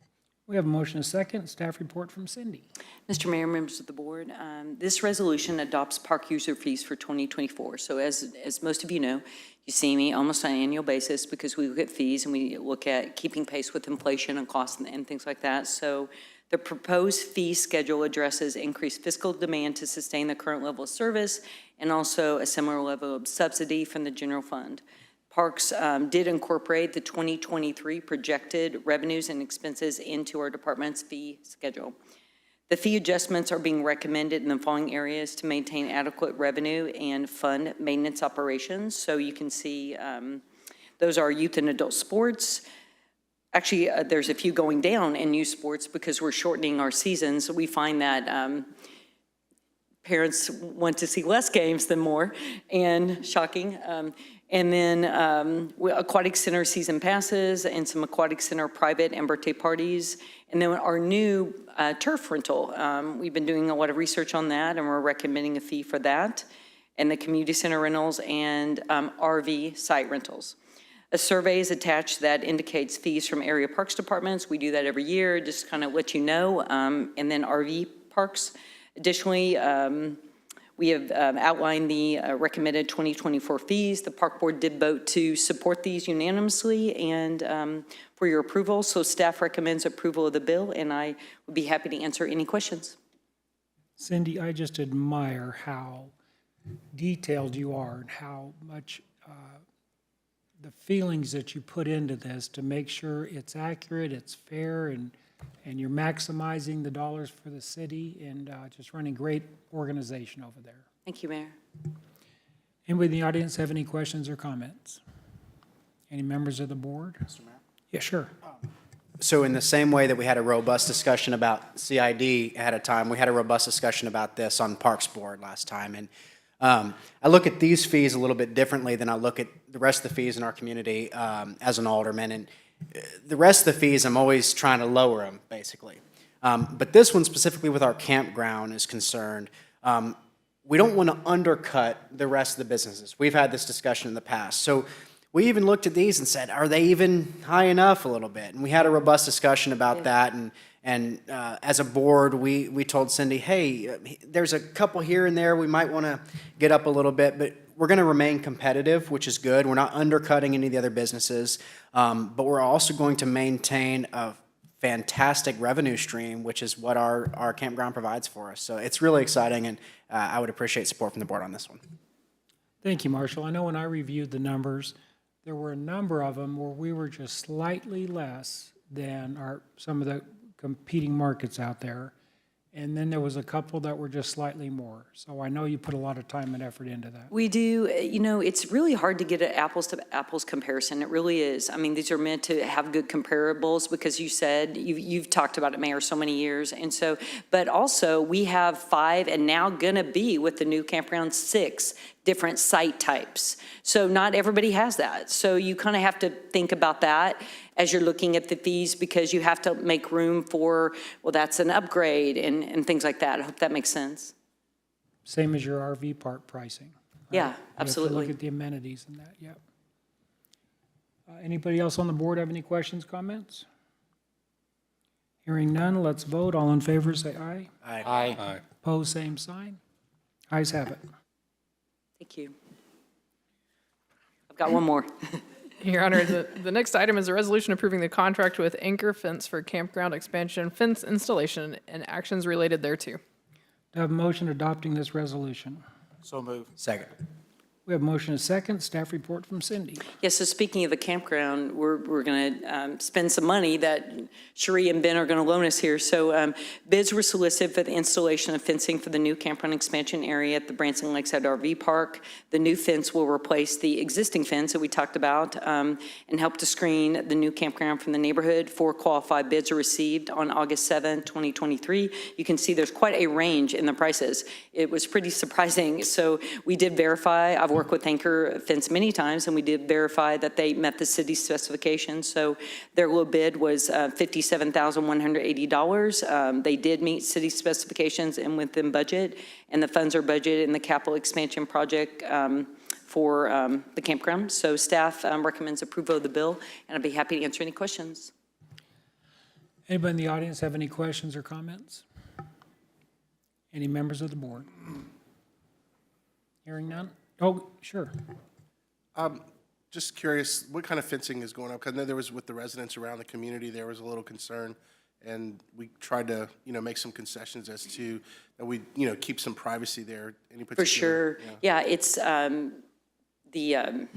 [SPEAKER 2] We have a motion and a second. Staff report from Cindy.
[SPEAKER 15] Mr. Mayor, members of the board, this resolution adopts park user fees for 2024. So as most of you know, you see me almost on an annual basis because we look at fees and we look at keeping pace with inflation and costs and things like that. So the proposed fee schedule addresses increased fiscal demand to sustain the current level of service and also a similar level of subsidy from the general fund. Parks did incorporate the 2023 projected revenues and expenses into our department's fee schedule. The fee adjustments are being recommended in the following areas to maintain adequate revenue and fund maintenance operations. So you can see those are youth and adult sports. Actually, there's a few going down in youth sports because we're shortening our seasons. We find that parents want to see less games than more, and shocking. And then aquatic center season passes and some aquatic center private and birthday parties. And then our new turf rental. We've been doing a lot of research on that and we're recommending a fee for that. And the community center rentals and RV site rentals. A survey is attached that indicates fees from area parks departments. We do that every year, just kind of let you know. And then RV parks. Additionally, we have outlined the recommended 2024 fees. The Park Board did vote to support these unanimously and for your approval. So staff recommends approval of the bill, and I would be happy to answer any questions.
[SPEAKER 2] Cindy, I just admire how detailed you are and how much the feelings that you put into this to make sure it's accurate, it's fair, and you're maximizing the dollars for the city and just running great organization over there.
[SPEAKER 15] Thank you, Mayor.
[SPEAKER 2] Anybody in the audience have any questions or comments? Any members of the board? Mr. Mayor? Yeah, sure.
[SPEAKER 4] So in the same way that we had a robust discussion about CID ahead of time, we had a robust discussion about this on Parks Board last time. And I look at these fees a little bit differently than I look at the rest of the fees in our community as an alderman. And the rest of the fees, I'm always trying to lower them, basically. But this one specifically with our campground is concerned. We don't want to undercut the rest of the businesses. We've had this discussion in the past. So we even looked at these and said, are they even high enough a little bit? And we had a robust discussion about that. And as a board, we told Cindy, hey, there's a couple here and there we might want to get up a little bit, but we're going to remain competitive, which is good. We're not undercutting any of the other businesses, but we're also going to maintain a fantastic revenue stream, which is what our campground provides for us. So it's really exciting, and I would appreciate support from the board on this one.
[SPEAKER 2] Thank you, Marshall. I know when I reviewed the numbers, there were a number of them where we were just slightly less than some of the competing markets out there. And then there was a couple that were just slightly more. So I know you put a lot of time and effort into that.
[SPEAKER 15] We do. You know, it's really hard to get an apples to apples comparison. It really is. I mean, these are meant to have good comparables because you said, you've talked about it, Mayor, so many years. And so, but also we have 5 and now gonna be with the new campground 6 different site types. So not everybody has that. So you kind of have to think about that as you're looking at the fees because you have to make room for, well, that's an upgrade and things like that. I hope that makes sense.
[SPEAKER 2] Same as your RV park pricing. Right?
[SPEAKER 15] Yeah,
[SPEAKER 2] You
[SPEAKER 15] absolutely.
[SPEAKER 2] have to look at the amenities and that, yep. Anybody else on the board have any questions, comments? Hearing none, let's vote. All in favor, say aye.
[SPEAKER 4] Aye.
[SPEAKER 6] Aye.
[SPEAKER 2] Opposed, same sign. Ayes have it.
[SPEAKER 15] Thank you. I've got one more.
[SPEAKER 3] Your Honor, the next item is a resolution approving the contract with Anchor Fence for campground expansion, fence installation, and actions related thereto.
[SPEAKER 2] Do I have a motion adopting this resolution?
[SPEAKER 6] So moved.
[SPEAKER 4] Second.
[SPEAKER 2] We have a motion and a second. Staff report from Cindy.
[SPEAKER 15] Yes, so speaking of the campground, we're going to spend some money that Cherie and Ben are going to loan us here. So bids were solicited for the installation of fencing for the new campground expansion area at the Branson Lakeside RV Park. The new fence will replace the existing fence that we talked about and help to screen the new campground from the neighborhood. 4 qualified bids are received on August 7, 2023. You can see there's quite a range in the prices. It was pretty surprising. So we did verify. I've worked with Anchor Fence many times, and we did verify that they met the city specifications. So their low bid was $57,180. They did meet city specifications and within budget, and the funds are budgeted in the capital expansion project for the campground. So staff recommends approval of the bill, and I'd be happy to answer any questions.
[SPEAKER 2] Anybody in the audience have any questions or comments? Any members of the board? Hearing none? Oh, sure.
[SPEAKER 16] Just curious, what kind of fencing is going on? Because I know there was, with the residents around the community, there was a little concern, and we tried to, make some concessions as to, that we, keep some privacy there. Any particular?
[SPEAKER 15] For sure. Yeah, it's the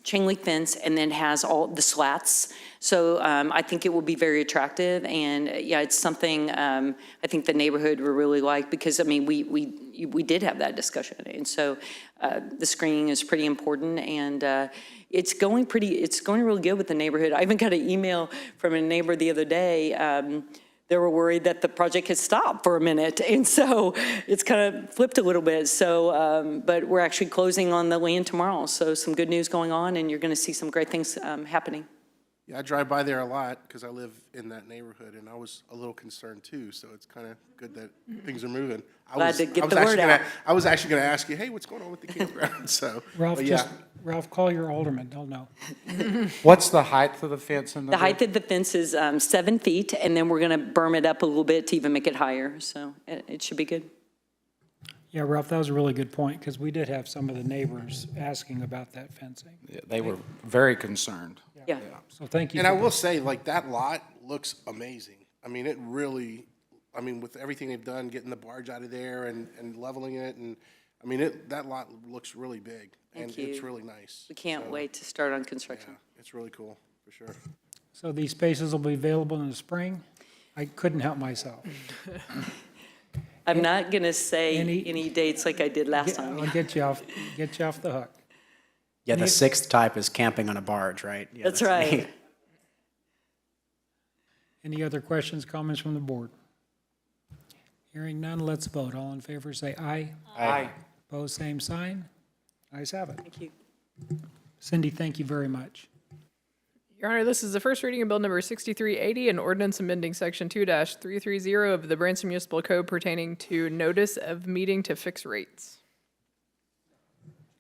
[SPEAKER 15] chain link fence and then has all the slats. So I think it will be very attractive. And yeah, it's something I think the neighborhood will really like because, I mean, we did have that discussion. And so the screening is pretty important. And it's going really good with the neighborhood. I even got an email from a neighbor the other day. They were worried that the project had stopped for a minute. And so it's kind of flipped a little bit. So, but we're actually closing on the land tomorrow. So some good news going on, and you're going to see some great things happening.
[SPEAKER 16] Yeah, I drive by there a lot because I live in that neighborhood, and I was a little concerned too, so it's kind of good that things are moving.
[SPEAKER 15] Glad to get the word out.
[SPEAKER 16] I was actually going to ask you, hey, what's going on with the campground? So,
[SPEAKER 2] Ralph,
[SPEAKER 16] but yeah.
[SPEAKER 2] Ralph, call your alderman, they'll know.
[SPEAKER 6] What's the height of the fence in the?
[SPEAKER 15] The height of the fence is 7 feet, and then we're going to berm it up a little bit to even make it higher. So it should be good.
[SPEAKER 2] Yeah, Ralph, that was a really good point, because we did have some of the neighbors asking about that fencing.
[SPEAKER 6] Yeah, they were very concerned.
[SPEAKER 15] Yeah.
[SPEAKER 2] So thank you.
[SPEAKER 16] And
[SPEAKER 2] for
[SPEAKER 16] I
[SPEAKER 2] that.
[SPEAKER 16] will say, like, that lot looks amazing. I mean, it really, with everything they've done, getting the barge out of there and leveling it, and, that lot looks really big.
[SPEAKER 15] Thank
[SPEAKER 16] And
[SPEAKER 15] you.
[SPEAKER 16] it's really nice.
[SPEAKER 15] We can't
[SPEAKER 16] So,
[SPEAKER 15] wait to start on construction.
[SPEAKER 16] Yeah, it's really cool, for sure.
[SPEAKER 2] So these spaces will be available in the spring? I couldn't help myself.
[SPEAKER 15] I'm not going to say
[SPEAKER 2] Any-
[SPEAKER 15] any dates like I did last time.
[SPEAKER 2] I'll get you off the hook.
[SPEAKER 4] Yeah, the sixth type is camping on a barge, right? Yeah,
[SPEAKER 15] That's right.
[SPEAKER 2] Any other questions, comments from the board? Hearing none, let's vote. All in favor, say aye.
[SPEAKER 6] Aye.
[SPEAKER 2] Opposed, same sign. Ayes have it.
[SPEAKER 15] Thank you.
[SPEAKER 2] Cindy, thank you very much.
[SPEAKER 3] Your Honor, this is the first reading of Bill number 6380, an ordinance amending Section 2-330 of the Branson Municipal Code pertaining to notice of meeting to fix rates.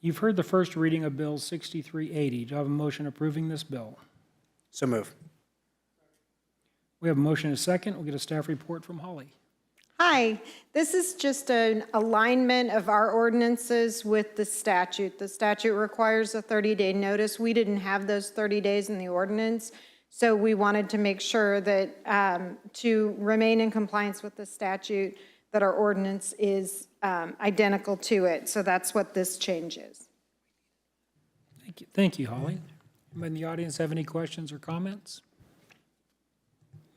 [SPEAKER 2] You've heard the first reading of Bill 6380. Do I have a motion approving this bill?
[SPEAKER 4] So move.
[SPEAKER 9] We have a motion and a second. We'll get a staff report from Holly.
[SPEAKER 5] Hi, this is just an alignment of our ordinances with the statute. The statute requires a 30-day notice. We didn't have those 30 days in the ordinance, so we wanted to make sure that to remain in compliance with the statute, that our ordinance is identical to it. So that's what this change is.
[SPEAKER 2] Thank you, Holly. Anybody in the audience have any questions or comments?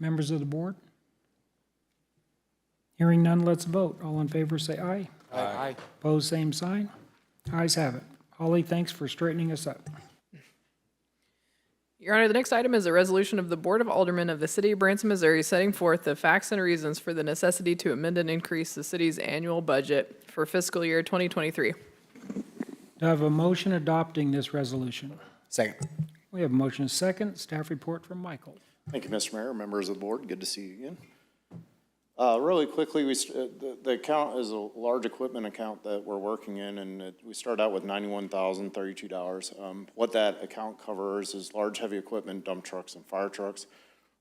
[SPEAKER 2] Members of the board? Hearing none, let's vote. All in favor, say aye.
[SPEAKER 6] Aye.
[SPEAKER 2] Opposed, same sign. Ayes have it. Holly, thanks for straightening us up.
[SPEAKER 3] Your Honor, the next item is a resolution of the Board of Aldermen of the City of Branson, Missouri, setting forth the facts and reasons for the necessity to amend and increase the city's annual budget for fiscal year 2023.
[SPEAKER 2] Do I have a motion adopting this resolution?
[SPEAKER 4] Second.
[SPEAKER 2] We have a motion and a second. Staff report from Michael.
[SPEAKER 17] Thank you, Mr. Mayor, members of the board. Good to see you again. Really quickly, the account is a large equipment account that we're working in, and we start out with $91,032. What that account covers is large, heavy equipment, dump trucks, and fire trucks.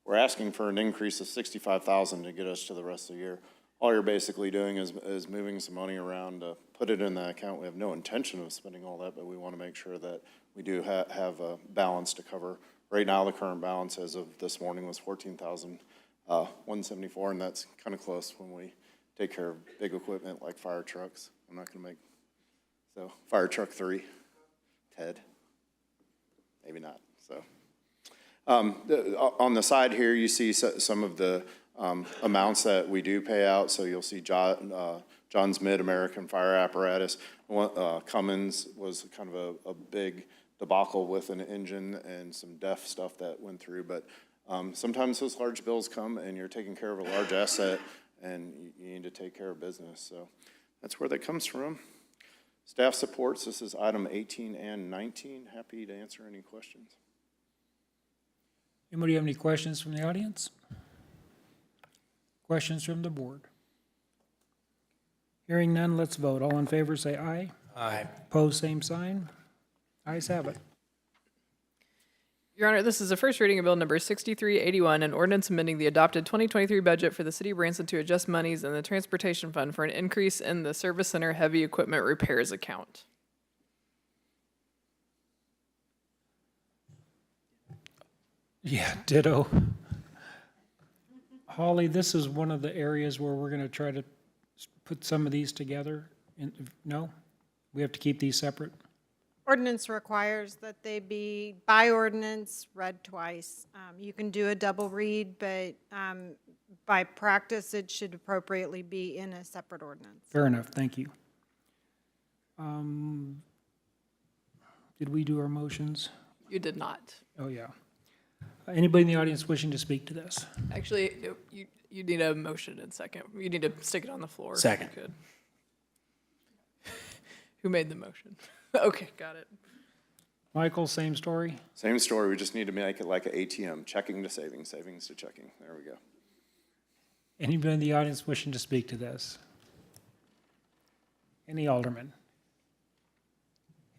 [SPEAKER 17] We're asking for an increase of $65,000 to get us to the rest of the year. All you're basically doing is moving some money around to put it in the account. We have no intention of spending all that, but we want to make sure that we do have a balance to cover. Right now, the current balance as of this morning was $14,174, and that's kind of close when we take care of big equipment like fire trucks. I'm not going to so fire truck 3, Ted, maybe not. So on the side here, you see some of the amounts that we do pay out. So you'll see John's Mid-American Fire Apparatus. Cummins was kind of a big debacle with an engine and some DEF stuff that went through, but sometimes those large bills come and you're taking care of a large asset and you need to take care of business. So that's where that comes from. Staff supports, this is item 18 and 19. Happy to answer any questions.
[SPEAKER 2] Anybody have any questions from the audience? Questions from the board? Hearing none, let's vote. All in favor, say aye.
[SPEAKER 4] Aye.
[SPEAKER 2] Opposed, same sign. Ayes have it.
[SPEAKER 3] Your Honor, this is a first reading of Bill Number 6381, an ordinance amending the adopted 2023 budget for the City of Branson to adjust monies in the Transportation Fund for an increase in the Service Center Heavy Equipment Repairs account.
[SPEAKER 2] Yeah, ditto. Holly, this is one of the areas where we're going to try to put some of these together. No? We have to keep these separate?
[SPEAKER 9] Ordinance requires that they be by ordinance read twice. You can do a double read, but by practice, it should appropriately be in a separate ordinance.
[SPEAKER 2] Fair enough, thank you. Did we do our motions?
[SPEAKER 3] You did not.
[SPEAKER 2] Oh, yeah. Anybody in the audience wishing to speak to this?
[SPEAKER 3] Actually, no, you need a motion and second. You need to stick it on the floor.
[SPEAKER 4] Second.
[SPEAKER 3] Good. Who made the motion? Okay, got it.
[SPEAKER 2] Michael, same story?
[SPEAKER 17] Same story, we just need to make it like an ATM, checking to savings, savings to checking. There we go.
[SPEAKER 2] Anybody in the audience wishing to speak to this? Any aldermen?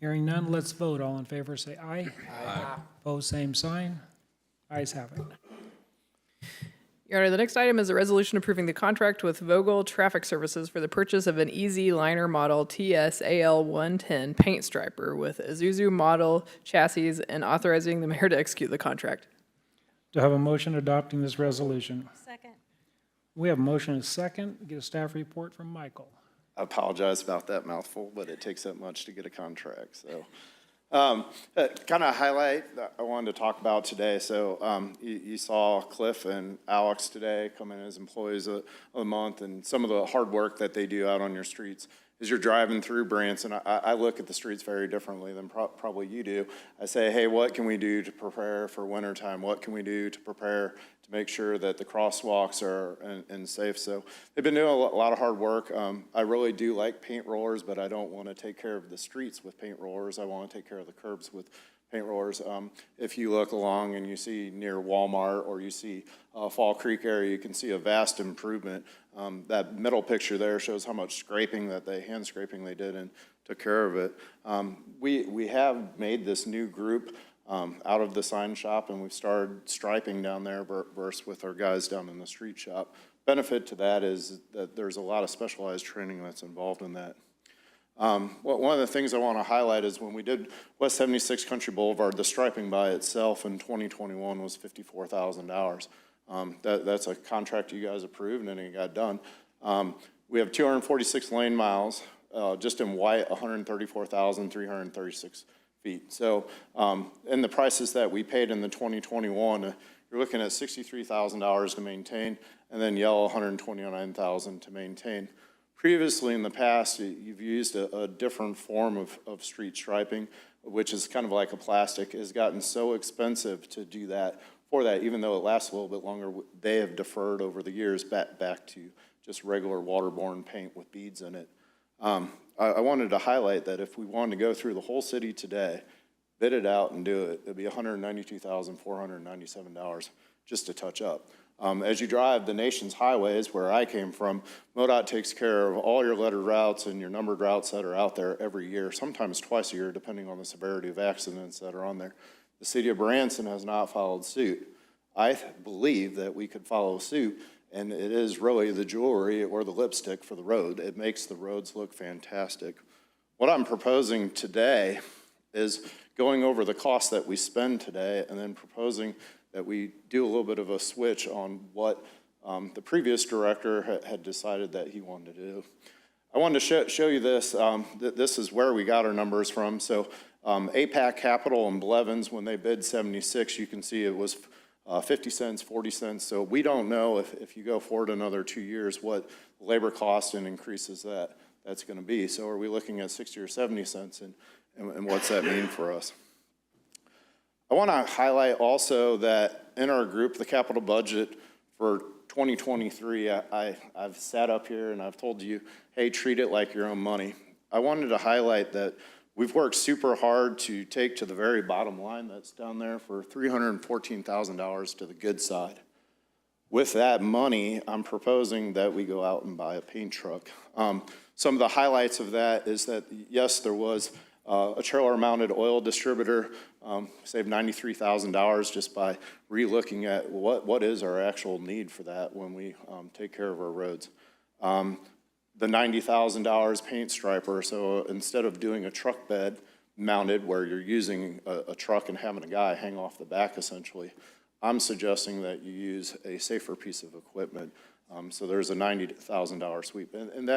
[SPEAKER 2] Hearing none, let's vote. All in favor, say aye. Aye. Opposed, same sign. Ayes have it.
[SPEAKER 3] Your Honor, the next item is a resolution approving the contract with Vogel Traffic Services for the purchase of an EZ Liner Model TSAL 110 paint striper with Isuzu model chassis and authorizing the mayor to execute the contract.
[SPEAKER 2] Do I have a motion adopting this resolution?
[SPEAKER 7] Second.
[SPEAKER 2] We have a motion and a second. Get a staff report from Michael.
[SPEAKER 17] I apologize about that mouthful, but it takes that much to get a contract, so. Kind of highlight that I wanted to talk about today. So you saw Cliff and Alex today come in as employees of the month, and some of the hard work that they do out on your streets. As you're driving through Branson, I look at the streets very differently than probably you do. I say, hey, what can we do to prepare for wintertime? What can we do to prepare to make sure that the crosswalks are and safe? So they've been doing a lot of hard work. I really do like paint rollers, but I don't want to take care of the streets with paint rollers. I want to take care of the curbs with paint rollers. If you look along and you see near Walmart or you see Fall Creek area, you can see a vast improvement. That middle picture there shows how much scraping hand scraping they did and took care of it. We have made this new group out of the sign shop, and we've started striping down there versus with our guys down in the street shop. Benefit to that is that there's a lot of specialized training that's involved in that. One of the things I want to highlight is when we did West 76 Country Boulevard, the striping by itself in 2021 was $54,000. That's a contract you guys approved and it got done. We have 246 lane miles, just in white, 134,336 feet. So in the prices that we paid in the 2021, you're looking at $63,000 to maintain, and then yellow, $129,000 to maintain. Previously in the past, you've used a different form of street striping, which is kind of like a plastic. It has gotten so expensive to do that. For that, even though it lasts a little bit longer, they have deferred over the years back to just regular waterborne paint with beads in it. I wanted to highlight that if we wanted to go through the whole city today, bid it out and do it, it'd be $192,497 just to touch up. As you drive the nation's highways, where I came from, MoDOT takes care of all your lettered routes and your numbered routes that are out there every year, sometimes twice a year, depending on the severity of accidents that are on there. The city of Branson has not followed suit. I believe that we could follow suit, and it is really the jewelry or the lipstick for the road. It makes the roads look fantastic. What I'm proposing today is going over the cost that we spend today and then proposing that we do a little bit of a switch on what the previous director had decided that he wanted to do. I wanted to show you this. This is where we got our numbers from. So APAC Capital and Blevins, when they bid 76, you can see it was 50 cents, 40 cents. So we don't know if you go forward another 2 years what labor cost and increases that's going to be. So are we looking at 60 or 70 cents, and what's that mean for us? I want to highlight also that in our group, the capital budget for 2023, I've sat up here and I've told you, hey, treat it like your own money. I wanted to highlight that we've worked super hard to take to the very bottom line that's down there for $314,000 to the good side. With that money, I'm proposing that we go out and buy a paint truck. Some of the highlights of that is that, yes, there was A trailer-mounted oil distributor, saved $93,000 just by re-looking at what is our actual need for that when we take care of our roads. The $90,000 paint striper, so instead of doing a truck bed mounted where you're using a truck and having a guy hang off the back essentially, I'm suggesting that you use a safer piece of equipment. So there's a $90,000 sweep, and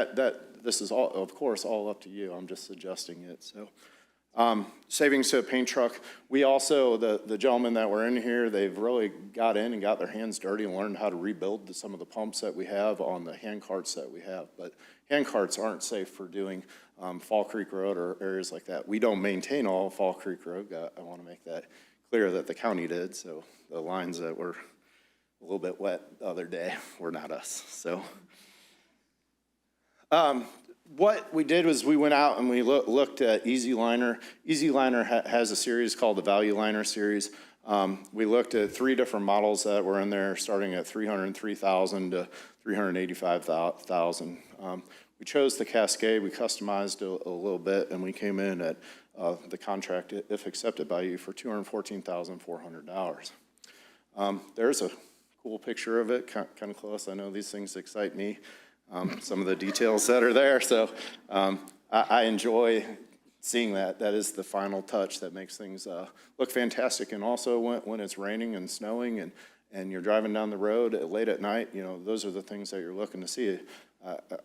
[SPEAKER 17] this is all, of course, all up to you. I'm just suggesting it. So savings to a paint truck. We also, the gentlemen that were in here, they've really got in and got their hands dirty and learned how to rebuild some of the pumps that we have on the hand carts that we have. But hand carts aren't safe for doing Fall Creek Road or areas like that. We don't maintain all Fall Creek Road. I want to make that clear that the county did. So the lines that were a little bit wet the other day were not us. So what we did was we went out and we looked at Easy Liner. Easy Liner has a series called the Value Liner series. We looked at 3 different models that were in there, starting at $303,000 to $385,000. We chose the Cascade. We customized a little bit, and we came in at the contract, if accepted by you, for $214,400. There's a cool picture of it, kind of close. I know these things excite me, some of the details that are there. So I enjoy seeing that. That is the final touch that makes things look fantastic. And also when it's raining and snowing and you're driving down the road late at night, you know, those are the things that you're looking to see.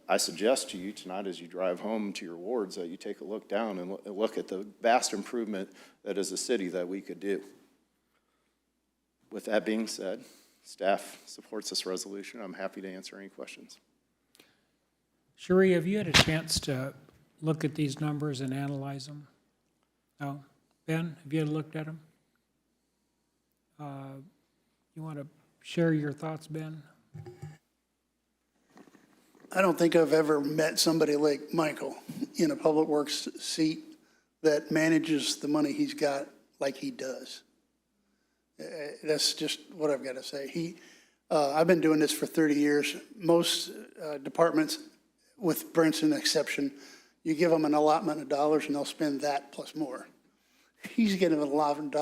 [SPEAKER 17] I suggest to you tonight as you drive home to your wards that you take a look down and look at the vast improvement that is a city that we could do. With that being said, staff supports this resolution. I'm happy to answer any questions.
[SPEAKER 2] Sheree, have you had a chance to look at these numbers and analyze them? No? Ben, have you looked at them? You want to share your thoughts, Ben?
[SPEAKER 12] I don't think I've ever met somebody like Michael in a public works seat that manages the money he's got like he does. That's just what I've got to say. I've been doing this for 30 years. Most departments, with Branson exception, you give them an allotment of dollars and they'll spend that plus more. He's getting an allotment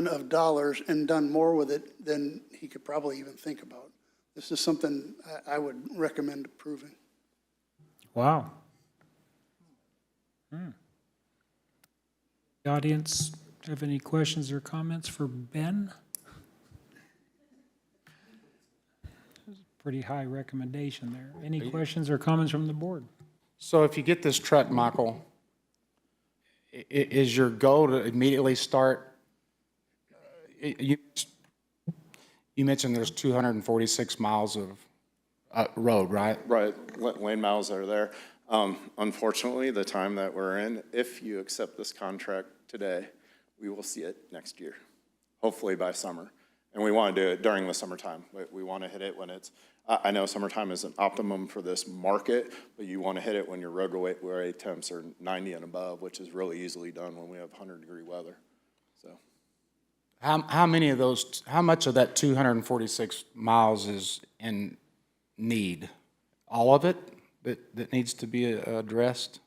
[SPEAKER 12] of dollars and done more with it than he could probably even think about. This is something I would recommend approving.
[SPEAKER 2] Wow. The audience have any questions or comments for Ben? Pretty high recommendation there. Any questions or comments from the board?
[SPEAKER 6] So if you get this truck, Michael, is your goal to immediately start? You mentioned there's 246 miles of road, right?
[SPEAKER 17] Right, lane miles that are there. Unfortunately, the time that we're in, if you accept this contract today, we will see it next year, hopefully by summer. And we want to do it during the summertime. We want to hit it when it's, I know summertime is an optimum for this market, but you want to hit it when your roadway temps are 90 and above, which is really easily done when we have 100-degree weather. So,
[SPEAKER 6] how many of those, how much of that 246 miles is in need? All of it that needs to be addressed?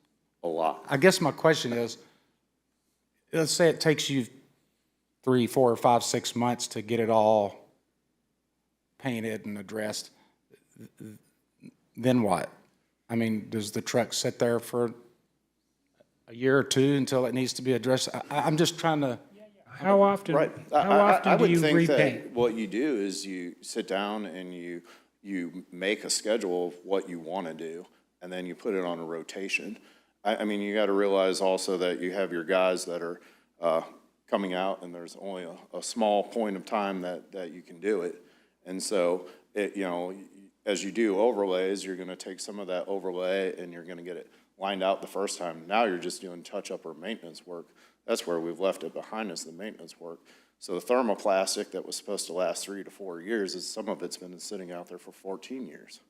[SPEAKER 17] A lot.
[SPEAKER 6] I guess my question is, let's say it takes you 3, 4, 5, 6 months to get it all painted and addressed, then what? I mean, does the truck sit there for a year or two until it needs to be addressed? I'm just trying to...
[SPEAKER 2] How often,
[SPEAKER 17] right.
[SPEAKER 2] how often do you
[SPEAKER 17] think
[SPEAKER 2] repaint?
[SPEAKER 17] that what you do is you sit down and you make a schedule of what you want to do, and then you put it on a rotation. I mean, you got to realize also that you have your guys that are coming out, and there's only a small point of time that you can do it. And so, you know, as you do overlays, you're going to take some of that overlay and you're going to get it lined out the first time. Now you're just doing touch-up or maintenance work. That's where we've left it behind is the maintenance work. So the thermoplastic that was supposed to last 3 to 4 years, some of it's been sitting out there for 14 years.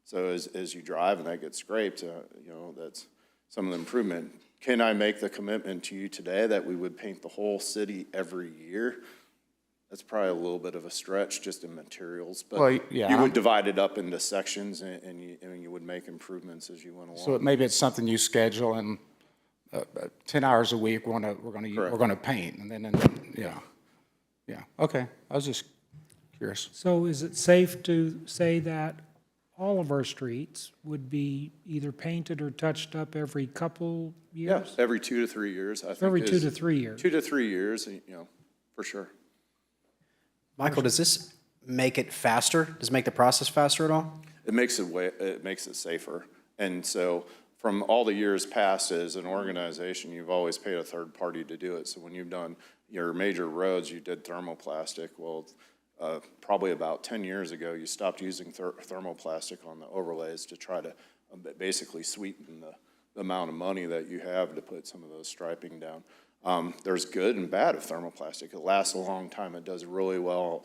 [SPEAKER 17] So as you drive and that gets scraped, you know, that's some of the improvement. Can I make the commitment to you today that we would paint the whole city every year? That's probably a little bit of a stretch just in materials, but
[SPEAKER 6] Well, yeah,
[SPEAKER 17] you would divide it up into sections and you would make improvements as you went along.
[SPEAKER 6] So maybe it's something you schedule and 10 hours a week, we're gonna paint, and then, yeah, okay. I was just curious.
[SPEAKER 2] So is it safe to say that all of our streets would be either painted or touched up every couple
[SPEAKER 17] Yeah,
[SPEAKER 2] years?
[SPEAKER 17] every 2 to 3 years, I think.
[SPEAKER 2] Every 2
[SPEAKER 17] is-
[SPEAKER 2] to 3 years.
[SPEAKER 17] 2 to 3 years, for sure.
[SPEAKER 4] Michael, does this make it faster? Does it make the process faster at all?
[SPEAKER 17] It makes it safer. And so from all the years past as an organization, you've always paid a third party to do it. So when you've done your major roads, you did thermoplastic. Well, probably about 10 years ago, you stopped using thermoplastic on the overlays to try to basically sweeten the amount of money that you have to put some of those striping down. There's good and bad of thermoplastic. It lasts a long time. It does really well,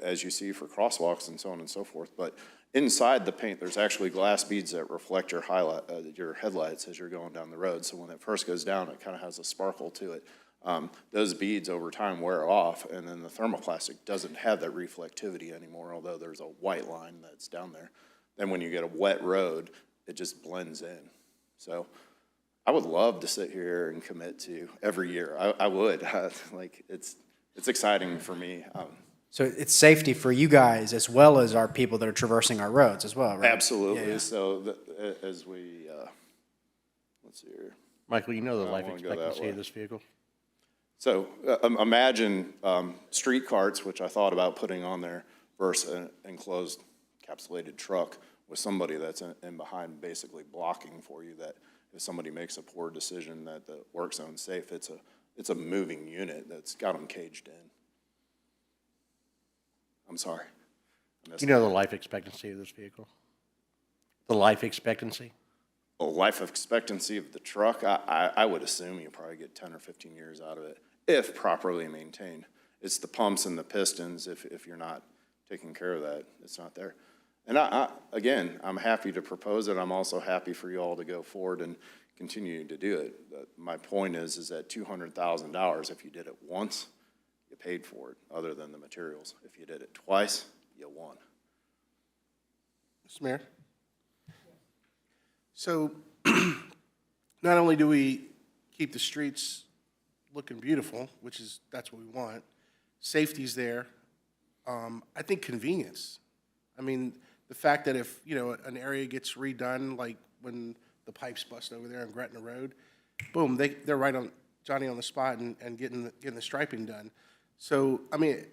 [SPEAKER 17] as you see for crosswalks and so on and so forth. But inside the paint, there's actually glass beads that reflect your headlights as you're going down the road. So when it first goes down, it kind of has a sparkle to it. Those beads over time wear off, and then the thermoplastic doesn't have that reflectivity anymore, although there's a white line that's down there. Then when you get a wet road, it just blends in. So I would love to sit here and commit to every year. I would. Like, it's exciting for me.
[SPEAKER 4] So it's safety for you guys as well as our people that are traversing our roads as well, right?
[SPEAKER 17] Absolutely.
[SPEAKER 4] Yeah.
[SPEAKER 17] So as we, let's see here.
[SPEAKER 14] Michael, you know the
[SPEAKER 17] I don't
[SPEAKER 14] life
[SPEAKER 17] wanna go that
[SPEAKER 14] expectancy
[SPEAKER 17] way.
[SPEAKER 14] of this vehicle?
[SPEAKER 17] So imagine street carts, which I thought about putting on there, versus an enclosed encapsulated truck with somebody that's in behind basically blocking for you, that if somebody makes a poor decision that the work zone's safe, it's a moving unit that's got them caged in. I'm sorry.
[SPEAKER 14] You know the life expectancy of this vehicle? The life expectancy?
[SPEAKER 17] Well, life expectancy of the truck, I would assume you probably get 10 or 15 years out of it, if properly maintained. It's the pumps and the pistons, if you're not taking care of that, it's not there. And again, I'm happy to propose it. I'm also happy for you all to go forward and continue to do it. My point is that $200,000, if you did it once, you paid for it, other than the materials. If you did it twice, you won.
[SPEAKER 16] Mr. Mayor? So not only do we keep the streets looking beautiful, that's what we want, safety's there, I think convenience. I mean, the fact that if, an area gets redone, like when the pipes bust over there on Gretna Road, boom, they're right on, Johnny on the spot and getting the striping done. So, I mean,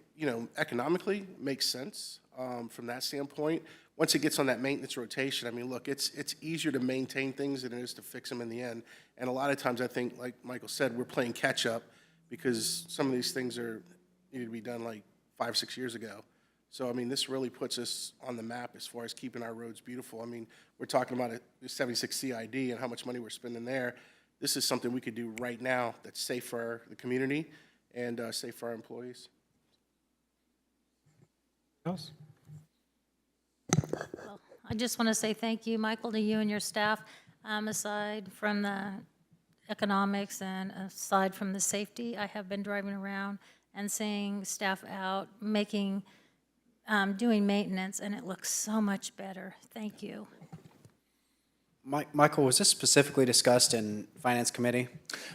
[SPEAKER 16] economically, it makes sense from that standpoint. Once it gets on that maintenance rotation, I mean, look, it's easier to maintain things than it is to fix them in the end. And a lot of times, I think, like Michael said, we're playing catch up because some of these things needed to be done like 5, 6 years ago. So, I mean, this really puts us on the map as far as keeping our roads beautiful. I mean, we're talking about the 76 CID and how much money we're spending there. This is something we could do right now that's safe for the community and safe for our employees.
[SPEAKER 2] Else?
[SPEAKER 7] Well, I just want to say thank you, Michael, to you and your staff. Aside from the economics and aside from the safety, I have been driving around and seeing staff out doing maintenance, and it looks so much better. Thank you.
[SPEAKER 4] Michael, was this specifically discussed in Finance Committee?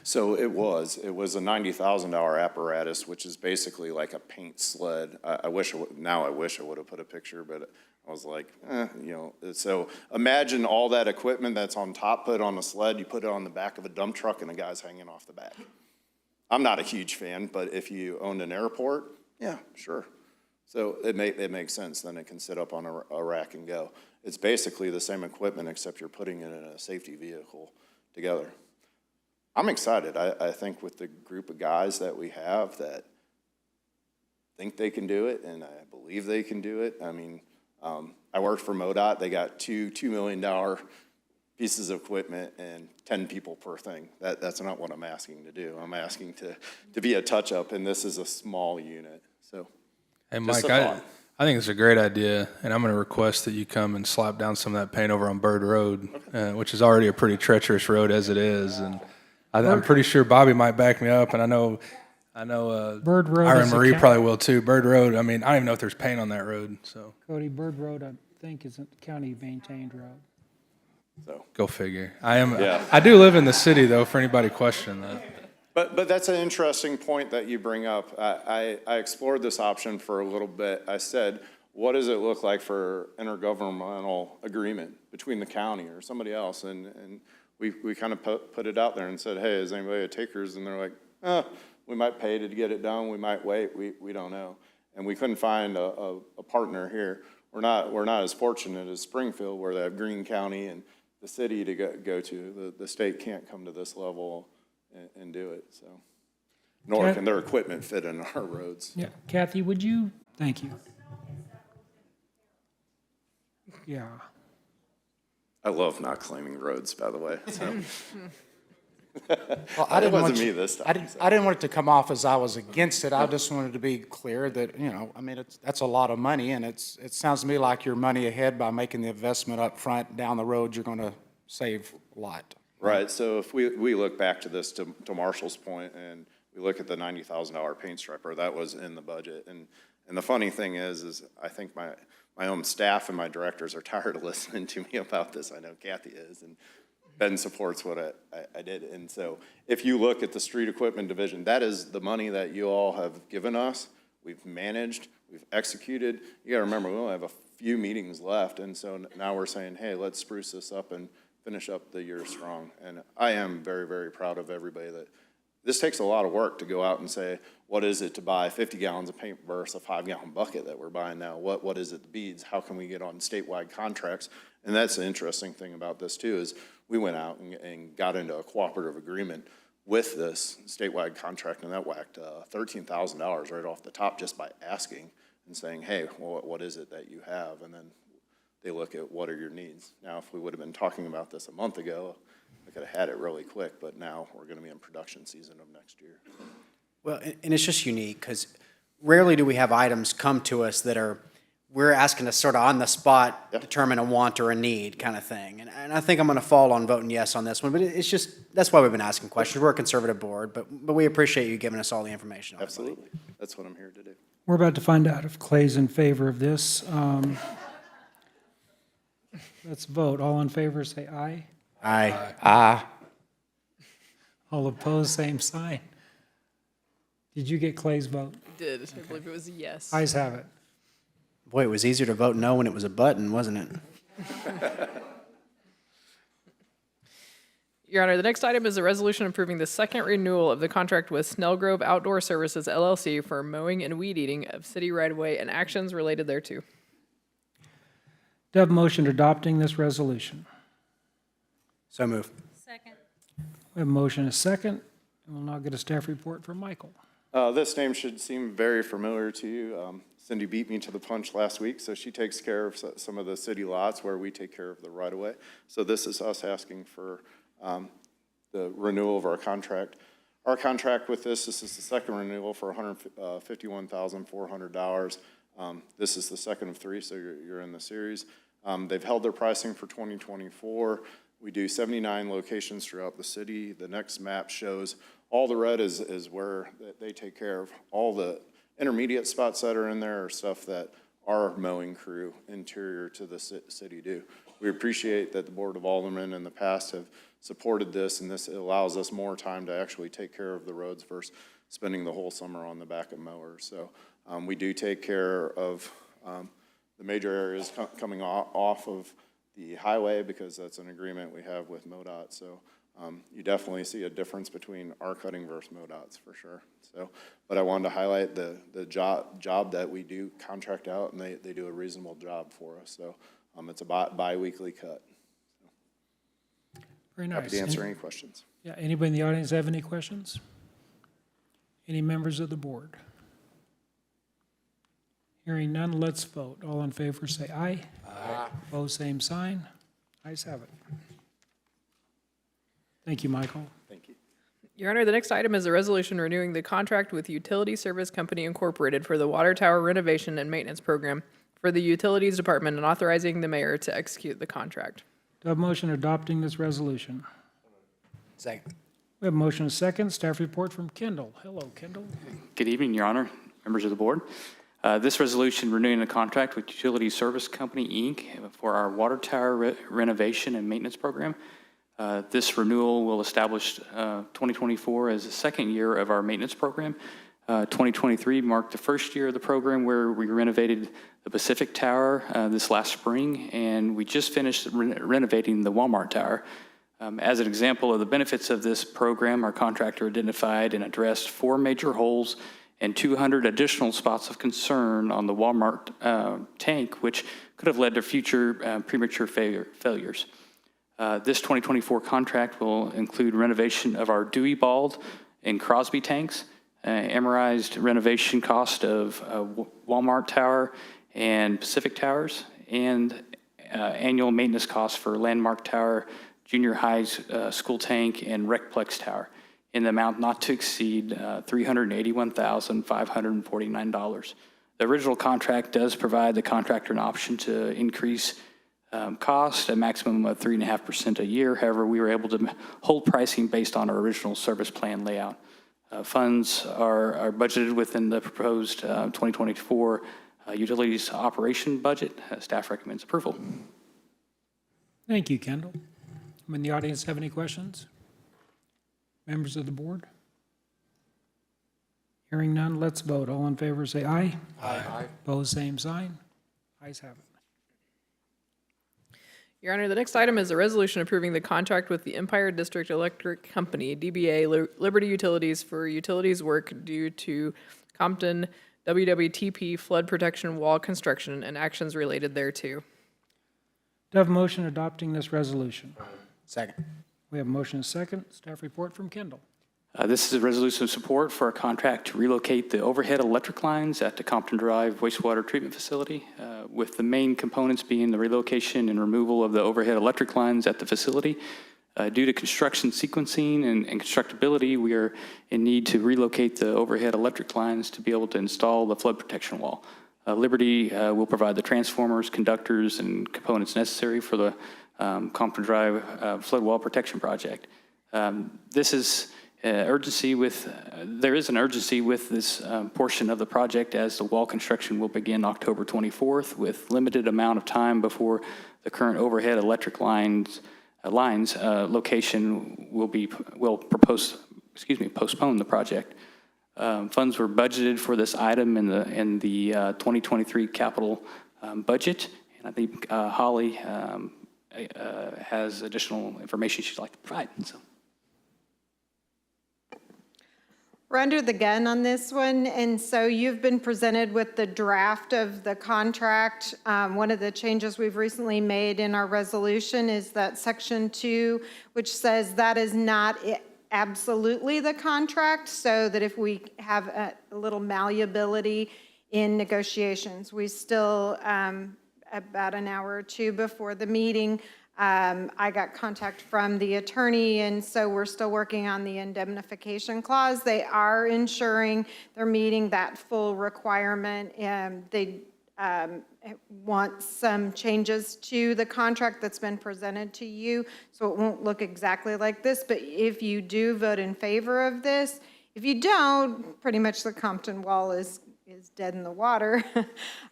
[SPEAKER 17] So it was a $90,000 apparatus, which is basically like a paint sled. I wish I would have put a picture, but I was like, So imagine all that equipment that's on top, put on a sled, you put it on the back of a dump truck, and the guy's hanging off the back. I'm not a huge fan, but if you owned an airport, yeah, sure. So it makes sense. Then it can sit up on a rack and go. It's basically the same equipment, except you're putting it in a safety vehicle together. I'm excited. I think with the group of guys that we have that think they can do it, and I believe they can do it. I mean, I worked for MoDOT. They got $2 million pieces of equipment and 10 people per thing. That's not what I'm asking to do. I'm asking to be a touch-up, and this is a small unit. So,
[SPEAKER 18] hey, Mike, I think it's a great idea, and I'm going to request that you come and slap down some of that paint over on Bird Road, which is already a pretty treacherous road as it is. And I'm pretty sure Bobby might back me up, and I know
[SPEAKER 2] Bird Road
[SPEAKER 18] Ira
[SPEAKER 2] is
[SPEAKER 18] and
[SPEAKER 2] a
[SPEAKER 18] Marie
[SPEAKER 2] county-
[SPEAKER 18] probably will too. Bird Road, I mean, I don't even know if there's paint on that road. So
[SPEAKER 2] Cody, Bird Road, I think, is a county-maintained road.
[SPEAKER 17] So.
[SPEAKER 18] Go figure.
[SPEAKER 17] Yeah.
[SPEAKER 18] I do live in the city, though, for anybody questioning that.
[SPEAKER 17] But that's an interesting point that you bring up. I explored this option for a little bit. I said, what does it look like for intergovernmental agreement between the county or somebody else? And we kind of put it out there and said, hey, is anybody a takers? And they're like, we might pay to get it done. We might wait. We don't know. And we couldn't find a partner here. We're not as fortunate as Springfield, where they have Greene County and the city to go to. The state can't come to this level and do it, so. Nor can their equipment fit in our roads.
[SPEAKER 2] Yeah, Kathy, would you, thank you. Yeah.
[SPEAKER 17] I love not claiming roads, by the way, so.
[SPEAKER 6] Well,
[SPEAKER 17] It wasn't me this time.
[SPEAKER 6] I didn't want it to come off as I was against it. I just wanted to be clear that, I mean, that's a lot of money, and it sounds to me like you're money ahead by making the investment up front. Down the road, you're going to save a lot.
[SPEAKER 17] Right, so if we look back to this, to Marshall's point, and we look at the $90,000 paint striper, that was in the budget. And the funny thing is I think my own staff and my directors are tired of listening to me about this. I know Kathy is, and Ben supports what I did. And so if you look at the street equipment division, that is the money that you all have given us. We've managed, we've executed. You gotta remember, we only have a few meetings left, and so now we're saying, hey, let's spruce this up and finish up the year strong. And I am very, very proud of everybody that, this takes a lot of work to go out and say, what is it to buy 50 gallons of paint versus a 5-gallon bucket that we're buying now? What is it, the beads? How can we get on statewide contracts? And that's the interesting thing about this too, is we went out and got into a cooperative agreement with this statewide contract, and that whacked $13,000 right off the top just by asking and saying, hey, well, what is it that you have? And then they look at what are your needs. Now, if we would have been talking about this a month ago, we could have had it really quick, but now we're going to be in production season of next year.
[SPEAKER 4] Well, and it's just unique because rarely do we have items come to us that we're asking to sort of on the spot determine a want or a need kind of thing. And I think I'm going to fall on voting yes on this one, but it's just, that's why we've been asking questions. We're a conservative board, but we appreciate you giving us all the information.
[SPEAKER 17] Absolutely. That's what I'm here to do.
[SPEAKER 2] We're about to find out if Clay's in favor of this. Let's vote. All in favor, say aye.
[SPEAKER 4] Aye.
[SPEAKER 6] Aye.
[SPEAKER 2] All opposed, same sign. Did you get Clay's vote?
[SPEAKER 3] Did. I believe it was a yes.
[SPEAKER 2] Ayes have it.
[SPEAKER 4] Boy, it was easier to vote no when it was a button, wasn't it?
[SPEAKER 3] Your Honor, the next item is a resolution approving the second renewal of the contract with Snellgrove Outdoor Services LLC for mowing and weed eating of city right-of-way and actions related thereto.
[SPEAKER 2] Do I have a motion adopting this resolution?
[SPEAKER 4] So move.
[SPEAKER 7] Second.
[SPEAKER 2] We have a motion and a second, and we'll now get a staff report from Michael.
[SPEAKER 17] This name should seem very familiar to you. Cindy beat me to the punch last week, so she takes care of some of the city lots where we take care of the right-of-way. So this is us asking for the renewal of our contract. Our contract with this is the second renewal for $151,400. This is the second of three, so you're in the series. They've held their pricing for 2024. We do 79 locations throughout the city. The next map shows all the red is where they take care of. All the intermediate spots that are in there are stuff that our mowing crew interior to the city do. We appreciate that the Board of Aldermen in the past have supported this, and this allows us more time to actually take care of the roads versus spending the whole summer on the back of mowers. So we do take care of the major areas coming off of the highway because that's an agreement we have with MoDOT. So you definitely see a difference between our cutting versus MoDOT's for sure. So, but I wanted to highlight the job that we do contract out, and they do a reasonable job for us. So it's a bi-weekly cut.
[SPEAKER 2] Very nice.
[SPEAKER 17] Happy to answer any questions.
[SPEAKER 2] Yeah, anybody in the audience have any questions? Any members of the board? Hearing none, let's vote. All in favor, say aye. Aye. Opposed, same sign. Ayes have it. Thank you, Michael.
[SPEAKER 17] Thank you.
[SPEAKER 3] Your Honor, the next item is a resolution renewing the contract with Utility Service Company Incorporated for the Water Tower Renovation and Maintenance Program for the Utilities Department and authorizing the mayor to execute the contract.
[SPEAKER 2] Do I have a motion adopting this resolution?
[SPEAKER 4] Second.
[SPEAKER 2] We have a motion and a second. Staff report from Kendall. Hello, Kendall.
[SPEAKER 19] Good evening, Your Honor, members of the board.
[SPEAKER 8] This resolution renewing the contract with Utility Service Company, Inc. for our water tower renovation and maintenance program. This renewal will establish 2024 as the second year of our maintenance program. 2023 marked the first year of the program where we renovated the Pacific Tower this last spring, and we just finished renovating the Walmart Tower. As an example of the benefits of this program, our contractor identified and addressed 4 major holes and 200 additional spots of concern on the Walmart tank, which could have led to future premature failures. This 2024 contract will include renovation of our Dewey Bald and Crosby tanks, amortized renovation cost of Walmart Tower and Pacific Towers, and annual maintenance costs for Landmark Tower, Junior High School Tank, and Recplex Tower, in the amount not to exceed $381,549. The original contract does provide the contractor an option to increase cost a maximum of 3.5% a year. However, we were able to hold pricing based on our original service plan layout. Funds are budgeted within the proposed 2024 utilities operation budget. Staff recommends approval.
[SPEAKER 2] Thank you, Kendall. In the audience have any questions? Members of the board? Hearing none, let's vote. All in favor say aye.
[SPEAKER 16] Aye.
[SPEAKER 2] Opposed, same sign. Ayes have it.
[SPEAKER 3] Your Honor, the next item is a resolution approving the contract with the Empire District Electric Company, DBA Liberty Utilities, for utilities work due to Compton WWTP flood protection wall construction and actions related thereto.
[SPEAKER 2] Do I have a motion adopting this resolution?
[SPEAKER 4] Second.
[SPEAKER 2] We have a motion and a second. Staff report from Kendall.
[SPEAKER 8] This is a resolution of support for a contract to relocate the overhead electric lines at the Compton Drive wastewater treatment facility, with the main components being the relocation and removal of the overhead electric lines at the facility. Due to construction sequencing and constructability, we are in need to relocate the overhead electric lines to be able to install the flood protection wall. Liberty will provide the transformers, conductors, and components necessary for the Compton Drive flood wall protection project. There is an urgency with this portion of the project, as the wall construction will begin October 24th, with limited amount of time before the current overhead electric lines location will postpone the project. Funds were budgeted for this item in the 2023 capital budget, and I think Holly has additional information she'd like to provide. So.
[SPEAKER 9] We're under the gun on this one, and so you've been presented with the draft of the contract. One of the changes we've recently made in our resolution is that Section 2, which says that is not absolutely the contract, so that if we have a little malleability in negotiations, we still, about an hour or two before the meeting, I got contact from the attorney, and so we're still working on the indemnification clause. They are ensuring they're meeting that full requirement, and they want some changes to the contract that's been presented to you, so it won't look exactly like this. But if you do vote in favor of this, if you don't, pretty much the Compton wall is dead in the water.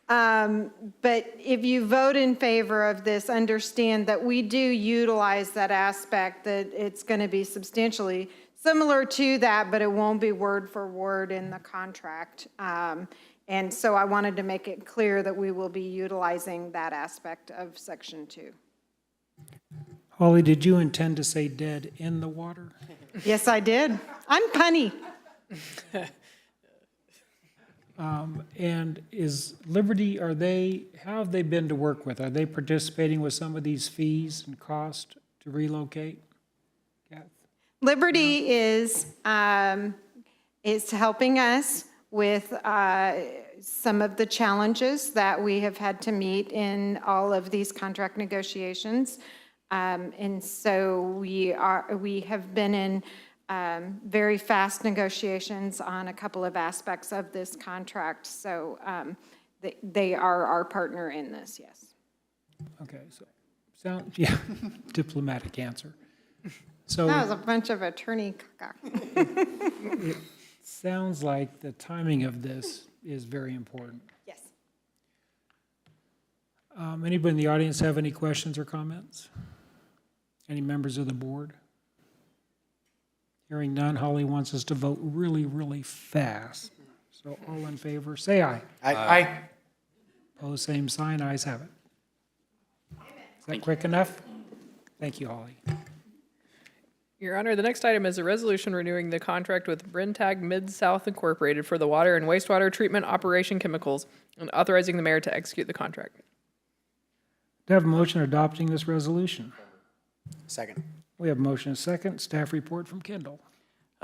[SPEAKER 9] But if you vote in favor of this, understand that we do utilize that aspect, that it's going to be substantially similar to that, but it won't be word for word in the contract. And so I wanted to make it clear that we will be utilizing that aspect of Section 2.
[SPEAKER 2] Holly, did you intend to say dead in the water?
[SPEAKER 9] Yes, I did. I'm punny.
[SPEAKER 2] And is Liberty, how have they been to work with? Are they participating with some of these fees and cost to relocate? Kath?
[SPEAKER 9] Liberty is helping us with some of the challenges that we have had to meet in all of these contract negotiations. And so we have been in very fast negotiations on a couple of aspects of this contract. So they are our partner in this, yes.
[SPEAKER 2] Okay, so diplomatic answer. So
[SPEAKER 9] that was a bunch of attorney caca.
[SPEAKER 2] It sounds like the timing of this is very important.
[SPEAKER 9] Yes.
[SPEAKER 2] Anybody in the audience have any questions or comments? Any members of the board? Hearing none, Holly wants us to vote really, really fast. So all in favor, say aye.
[SPEAKER 4] Aye.
[SPEAKER 2] Opposed, same sign, ayes have it. Is that quick enough? Thank you, Holly.
[SPEAKER 3] Your Honor, the next item is a resolution renewing the contract with Brentag Mid-South Incorporated for the water and wastewater treatment operation chemicals and authorizing the mayor to execute the contract.
[SPEAKER 2] Do I have a motion adopting this resolution?
[SPEAKER 4] Second.
[SPEAKER 2] We have a motion and a second. Staff report from Kendall.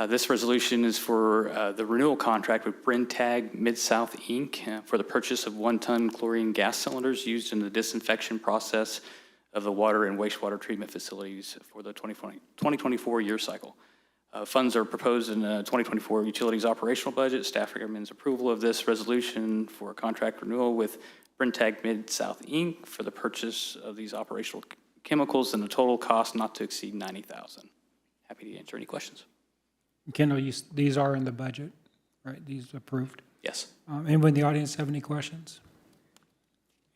[SPEAKER 19] This resolution is for the renewal contract with Brentag Mid-South Inc. For the purchase of 1-ton chlorine gas cylinders used in the disinfection process of the water and wastewater treatment facilities for the 2024 year cycle. Funds are proposed in the 2024 utilities operational budget. Staff recommends approval of this resolution for a contract renewal with Brentag Mid-South Inc. for the purchase of these operational chemicals and the total cost not to exceed $90,000. Happy to answer any questions.
[SPEAKER 2] Kendall, these are in the budget, right? These approved?
[SPEAKER 19] Yes.
[SPEAKER 2] Anybody in the audience have any questions?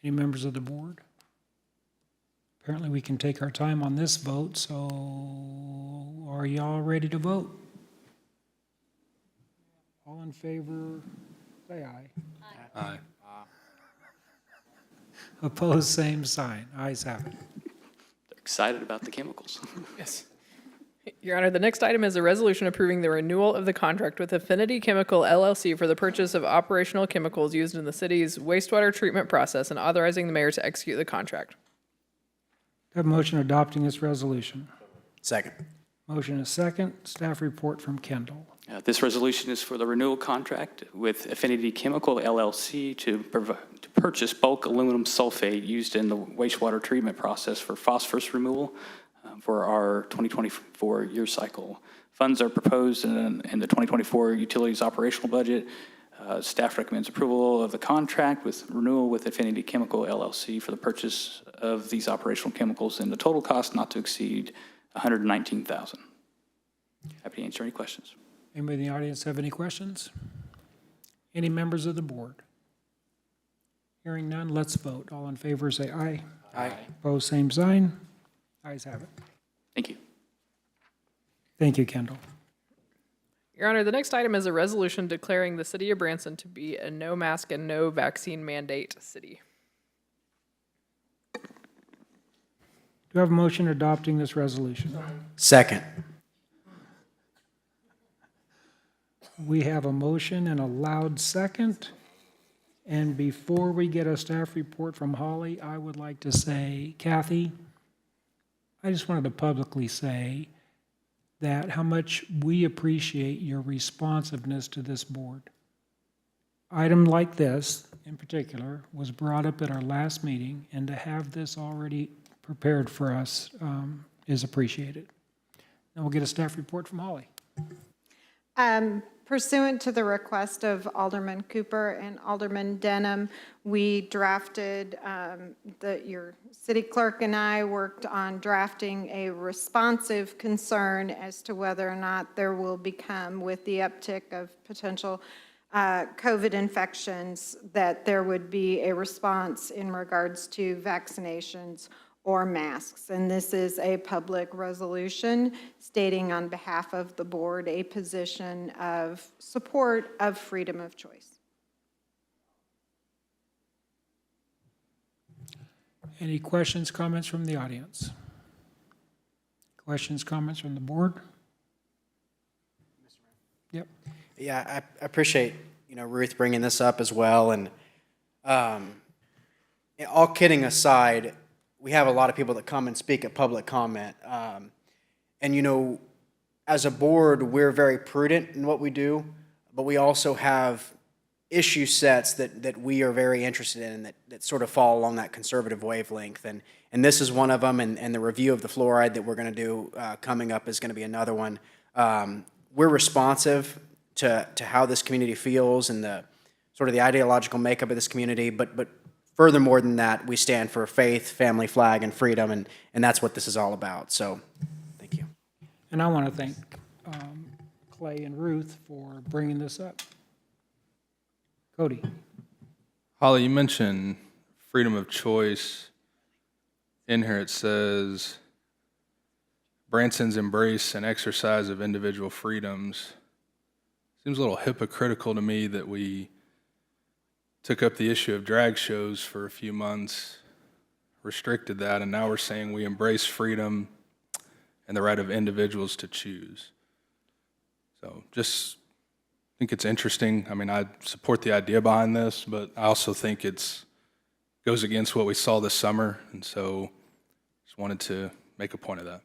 [SPEAKER 2] Any members of the board? Apparently, we can take our time on this vote, so are y'all ready to vote? All in favor, say aye.
[SPEAKER 18] Aye.
[SPEAKER 2] Opposed, same sign. Ayes have it.
[SPEAKER 19] They're excited about the chemicals.
[SPEAKER 3] Yes. Your Honor, the next item is a resolution approving the renewal of the contract with Affinity Chemical LLC for the purchase of operational chemicals used in the city's wastewater treatment process and authorizing the mayor to execute the contract.
[SPEAKER 2] Do I have a motion adopting this resolution?
[SPEAKER 4] Second.
[SPEAKER 2] Motion is second. Staff report from Kendall.
[SPEAKER 19] This resolution is for the renewal contract with Affinity Chemical LLC to purchase bulk aluminum sulfate used in the wastewater treatment process for phosphorus removal for our 2024 year cycle. Funds are proposed in the 2024 utilities operational budget. Staff recommends approval of the contract with renewal with Affinity Chemical LLC for the purchase of these operational chemicals and the total cost not to exceed $119,000. Happy to answer any questions.
[SPEAKER 2] Anybody in the audience have any questions? Any members of the board? Hearing none, let's vote. All in favor, say aye.
[SPEAKER 4] Aye.
[SPEAKER 2] Opposed, same sign. Ayes have it.
[SPEAKER 19] Thank you.
[SPEAKER 2] Thank you, Kendall.
[SPEAKER 3] Your Honor, the next item is a resolution declaring the city of Branson to be a no mask and no vaccine mandate city.
[SPEAKER 2] Do I have a motion adopting this resolution?
[SPEAKER 4] Second.
[SPEAKER 2] We have a motion and a loud second. And before we get a staff report from Holly, I would like to say, Kathy, I just wanted to publicly say that how much we appreciate your responsiveness to this board. Item like this, in particular, was brought up at our last meeting, and to have this already prepared for us is appreciated. Now we'll get a staff report from Holly.
[SPEAKER 9] Pursuant to the request of Alderman Cooper and Alderman Denham, we drafted, your city clerk and I worked on drafting a responsive concern as to whether or not there will become, with the uptick of potential COVID infections, that there would be a response in regards to vaccinations or masks. And this is a public resolution stating on behalf of the board a position of support of freedom of choice.
[SPEAKER 2] Any questions, comments from the audience? Questions, comments from the board? Yep.
[SPEAKER 4] Yeah, I appreciate, Ruth bringing this up as well. And all kidding aside, we have a lot of people that come and speak at public comment. And, as a board, we're very prudent in what we do, but we also have issue sets that we are very interested in that sort of fall along that conservative wavelength. And this is one of them, and the review of the fluoride that we're going to do coming up is going to be another one. We're responsive to how this community feels and the sort of the ideological makeup of this community, but furthermore than that, we stand for faith, family, flag, and freedom, and that's what this is all about. So, thank you.
[SPEAKER 2] And I want to thank Clay and Ruth for bringing this up. Cody.
[SPEAKER 18] Holly, you mentioned freedom of choice, in here it says, Branson's embrace and exercise of individual freedoms. Seems a little hypocritical to me that we took up the issue of drag shows for a few months, restricted that, and now we're saying we embrace freedom and the right of individuals to choose. So just think it's interesting. I mean, I support the idea behind this, but I also think it's goes against what we saw this summer, and so just wanted to make a point of that.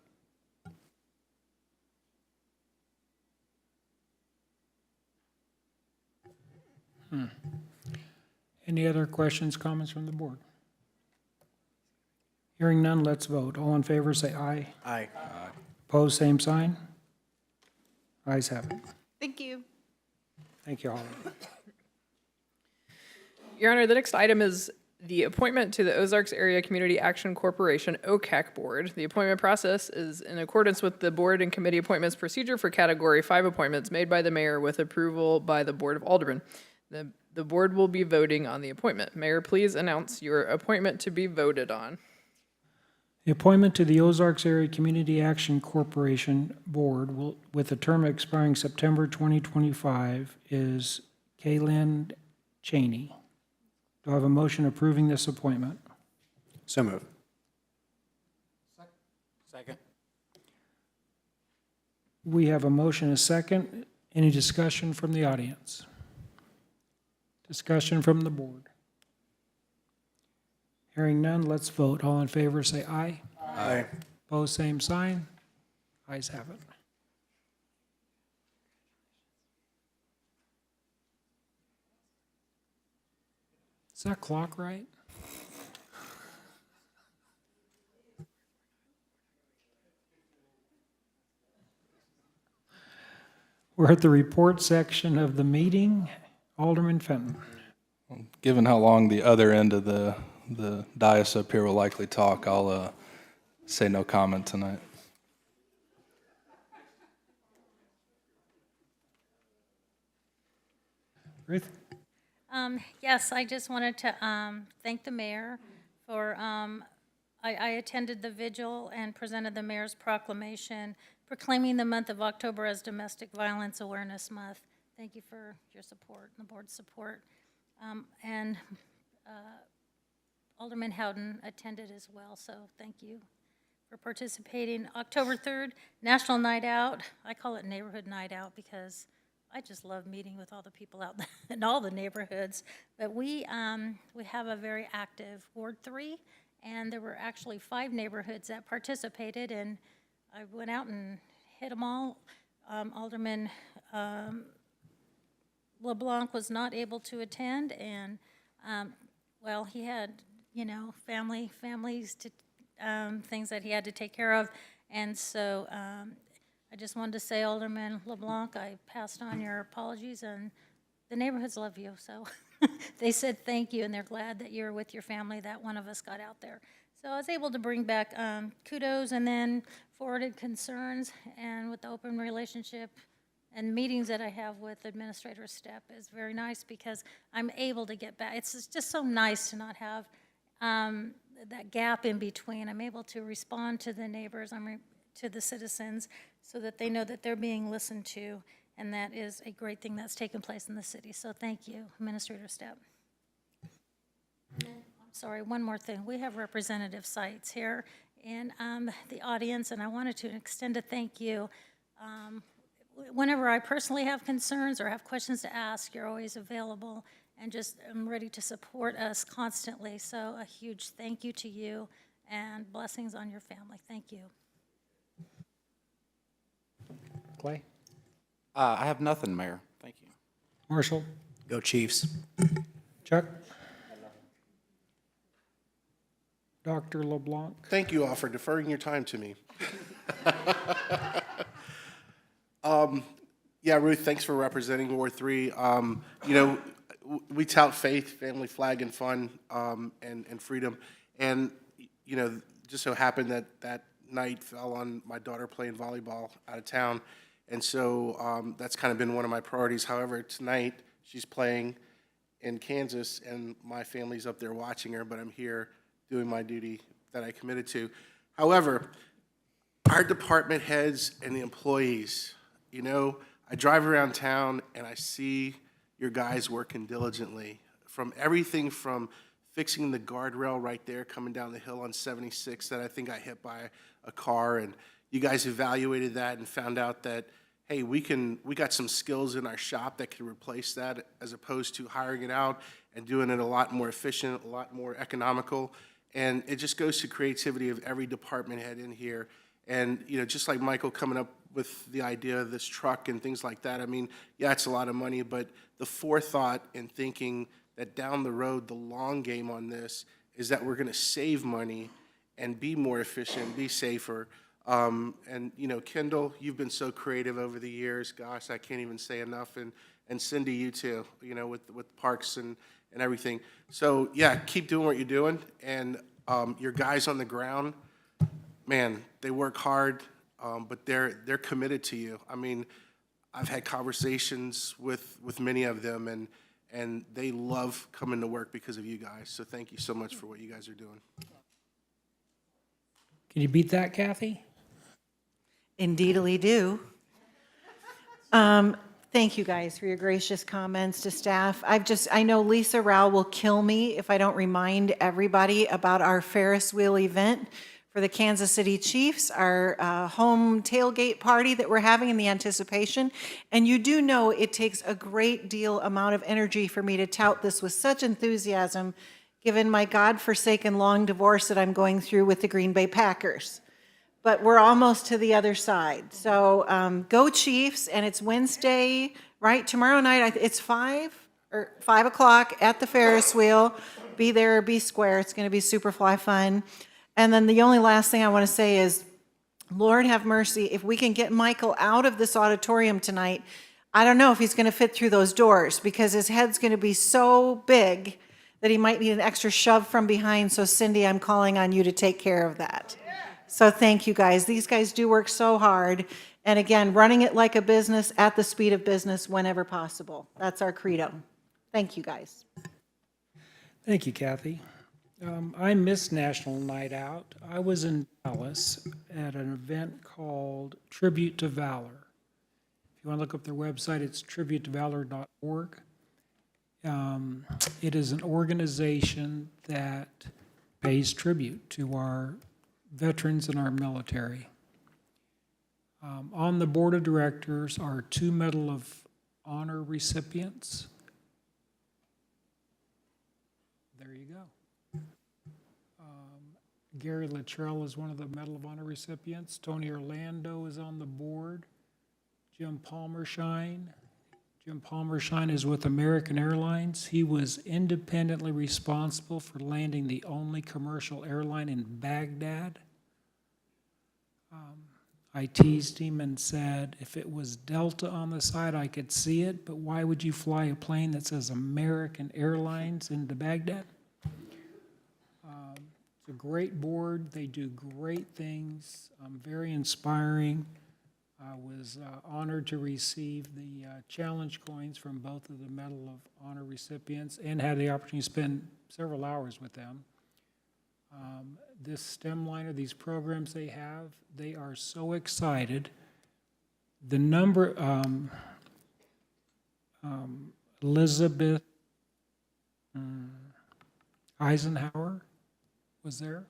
[SPEAKER 2] Any other questions, comments from the board? Hearing none, let's vote. All in favor, say aye.
[SPEAKER 4] Aye.
[SPEAKER 2] Opposed, same sign. Ayes have it.
[SPEAKER 9] Thank you.
[SPEAKER 2] Thank you, Holly.
[SPEAKER 3] Your Honor, the next item is the appointment to the Ozarks Area Community Action Corporation, OCAC Board. The appointment process is in accordance with the board and committee appointments procedure for Category 5 appointments made by the mayor with approval by the Board of Aldermen. The board will be voting on the appointment. Mayor, please announce your appointment to be voted on.
[SPEAKER 2] The appointment to the Ozarks Area Community Action Corporation Board with a term expiring September 2025 is Kaylin Cheney. Do I have a motion approving this appointment?
[SPEAKER 4] So moved. Second.
[SPEAKER 2] We have a motion, a second. Any discussion from the audience? Discussion from the board? Hearing none, let's vote. All in favor, say aye.
[SPEAKER 4] Aye.
[SPEAKER 2] Opposed, same sign. Ayes have it. Is that clock right? We're at the report section of the meeting. Alderman Fenton.
[SPEAKER 18] Given how long the other end of the dais up here will likely talk, I'll say no comment tonight.
[SPEAKER 2] Ruth?
[SPEAKER 7] Yes, I just wanted to thank the mayor for, I attended the vigil and presented the mayor's proclamation proclaiming the month of October as Domestic Violence Awareness Month. Thank you for your support and the board's support. And Alderman Howden attended as well, so thank you for participating. October 3rd, National Night Out. I call it Neighborhood Night Out because I just love meeting with all the people out in all the neighborhoods. But we have a very active Ward 3, and there were actually 5 neighborhoods that participated, and I went out and hit them all. Alderman LeBlanc was not able to attend, and well, he had, you know, families to things that he had to take care of, and so I just wanted to say, Alderman LeBlanc, I passed on your apologies, and the neighborhoods love you, so they said thank you, and they're glad that you're with your family, that one of us got out there. So I was able to bring back kudos and then forwarded concerns, and with the open relationship and meetings that I have with Administrator Stepp is very nice because I'm able to get back. It's just so nice to not have that gap in between. I'm able to respond to the neighbors, to the citizens, so that they know that they're being listened to, and that is a great thing that's taken place in the city. So thank you, Administrator Stepp. I'm sorry, one more thing. We have representative sites here in the audience, and I wanted to extend a thank you. Whenever I personally have concerns or have questions to ask, you're always available, and just I'm ready to support us constantly. So a huge thank you to you, and blessings on your family. Thank you.
[SPEAKER 2] Clay?
[SPEAKER 6] I have nothing, Mayor. Thank you.
[SPEAKER 2] Marshall?
[SPEAKER 4] Go Chiefs.
[SPEAKER 2] Chuck? Dr. LeBlanc?
[SPEAKER 16] Thank you all for deferring your time to me. Yeah, Ruth, thanks for representing Ward 3. You know, we tout faith, family, flag, and fun, and freedom. And, you know, just so happened that that night fell on my daughter playing volleyball out of town. And so that's kind of been one of my priorities. However, tonight she's playing in Kansas, and my family's up there watching her, but I'm here doing my duty that I committed to. However, our department heads and the employees, you know, I drive around town and I see your guys working diligently, from everything from fixing the guardrail right there coming down the hill on 76 that I think I hit by a car, and you guys evaluated that and found out that, hey, we got some skills in our shop that can replace that, as opposed to hiring it out and doing it a lot more efficient, a lot more economical. And it just goes to creativity of every department head in here. And, you know, just like Michael coming up with the idea of this truck and things like that, I mean, yeah, it's a lot of money, but the forethought and thinking that down the road, the long game on this is that we're going to save money and be more efficient, be safer. And, you know, Kendall, you've been so creative over the years. Gosh, I can't even say enough. And Cindy, you too, you know, with parks and everything. So, yeah, keep doing what you're doing. And your guys on the ground, man, they work hard, but they're committed to you. I mean, I've had conversations with many of them, and they love coming to work because of you guys. So thank you so much for what you guys are doing.
[SPEAKER 2] Can you beat that, Kathy?
[SPEAKER 20] Indeedly do. Thank you guys for your gracious comments to staff. I know Lisa Rao will kill me if I don't remind everybody about our Ferris wheel event for the Kansas City Chiefs, our home tailgate party that we're having in the anticipation. And you do know it takes a great deal amount of energy for me to tout this with such enthusiasm, given my godforsaken long divorce that I'm going through with the Green Bay Packers. But we're almost to the other side. So go Chiefs, and it's Wednesday, right? Tomorrow night, it's 5 o'clock at the Ferris wheel. Be there or be square. It's going to be super fly fun. And then the only last thing I want to say is, Lord have mercy, if we can get Michael out of this auditorium tonight, I don't know if he's going to fit through those doors, because his head's going to be so big that he might need an extra shove from behind. So Cindy, I'm calling on you to take care of that. So thank you guys. These guys do work so hard. And again, running it like a business at the speed of business whenever possible. That's our credo. Thank you guys.
[SPEAKER 2] Thank you, Kathy. I missed National Night Out. I was in Dallas at an event called Tribute to Valor. If you want to look up their website, it's tributetovalor.org. It is an organization that pays tribute to our veterans in our military. On the board of directors are 2 Medal of Honor recipients. There you go. Gary Luttrell is one of the Medal of Honor recipients. Tony Orlando is on the board. Jim Palmershine. Jim Palmershine is with American Airlines. He was independently responsible for landing the only commercial airline in Baghdad. I teased him and said, if it was Delta on the side, I could see it, but why would you fly a plane that says American Airlines into Baghdad? It's a great board. They do great things. Very inspiring. I was honored to receive the challenge coins from both of the Medal of Honor recipients and had the opportunity to spend several hours with them. This STEM liner, these programs they have, they are so excited. The number, Elizabeth Eisenhower was there.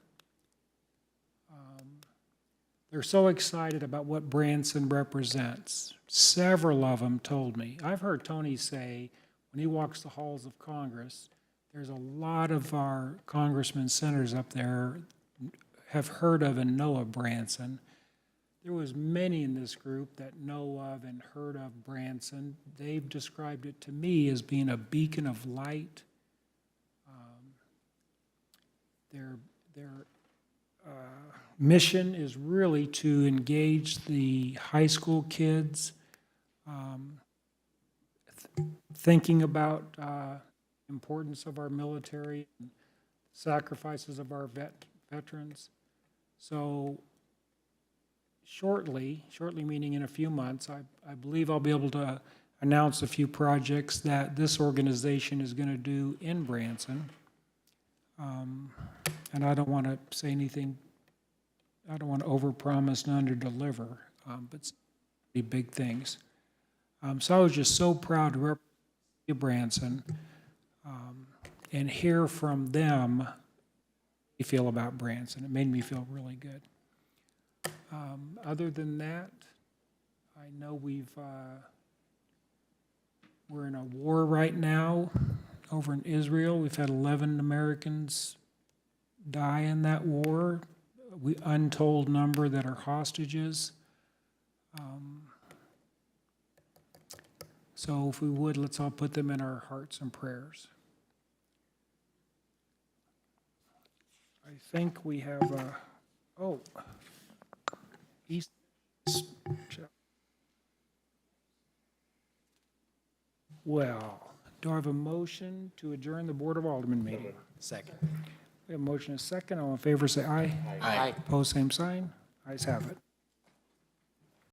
[SPEAKER 2] They're so excited about what Branson represents. Several of them told me. I've heard Tony say, when he walks the halls of Congress, there's a lot of our congressmen, senators up there have heard of and know of Branson. There was many in this group that know of and heard of Branson. They've described it to me as being a beacon of light. Their mission is really to engage the high school kids, thinking about importance of our military, sacrifices of our veterans. So shortly meaning in a few months, I believe I'll be able to announce a few projects that this organization is going to do in Branson. And I don't want to say anything, I don't want to overpromise and underdeliver, but it's pretty big things. So I was just so proud to represent Branson and hear from them how they feel about Branson. It made me feel really good. Other than that, I know we're in a war right now over in Israel. We've had 11 Americans die in that war. Untold number that are hostages. So if we would, let's all put them in our hearts and prayers. I think we have, East. Well, do I have a motion to adjourn the Board of Aldermen meeting?
[SPEAKER 4] Second.
[SPEAKER 2] We have a motion and a second. All in favor, say aye.
[SPEAKER 4] Aye.
[SPEAKER 2] Opposed, same sign. Ayes have it.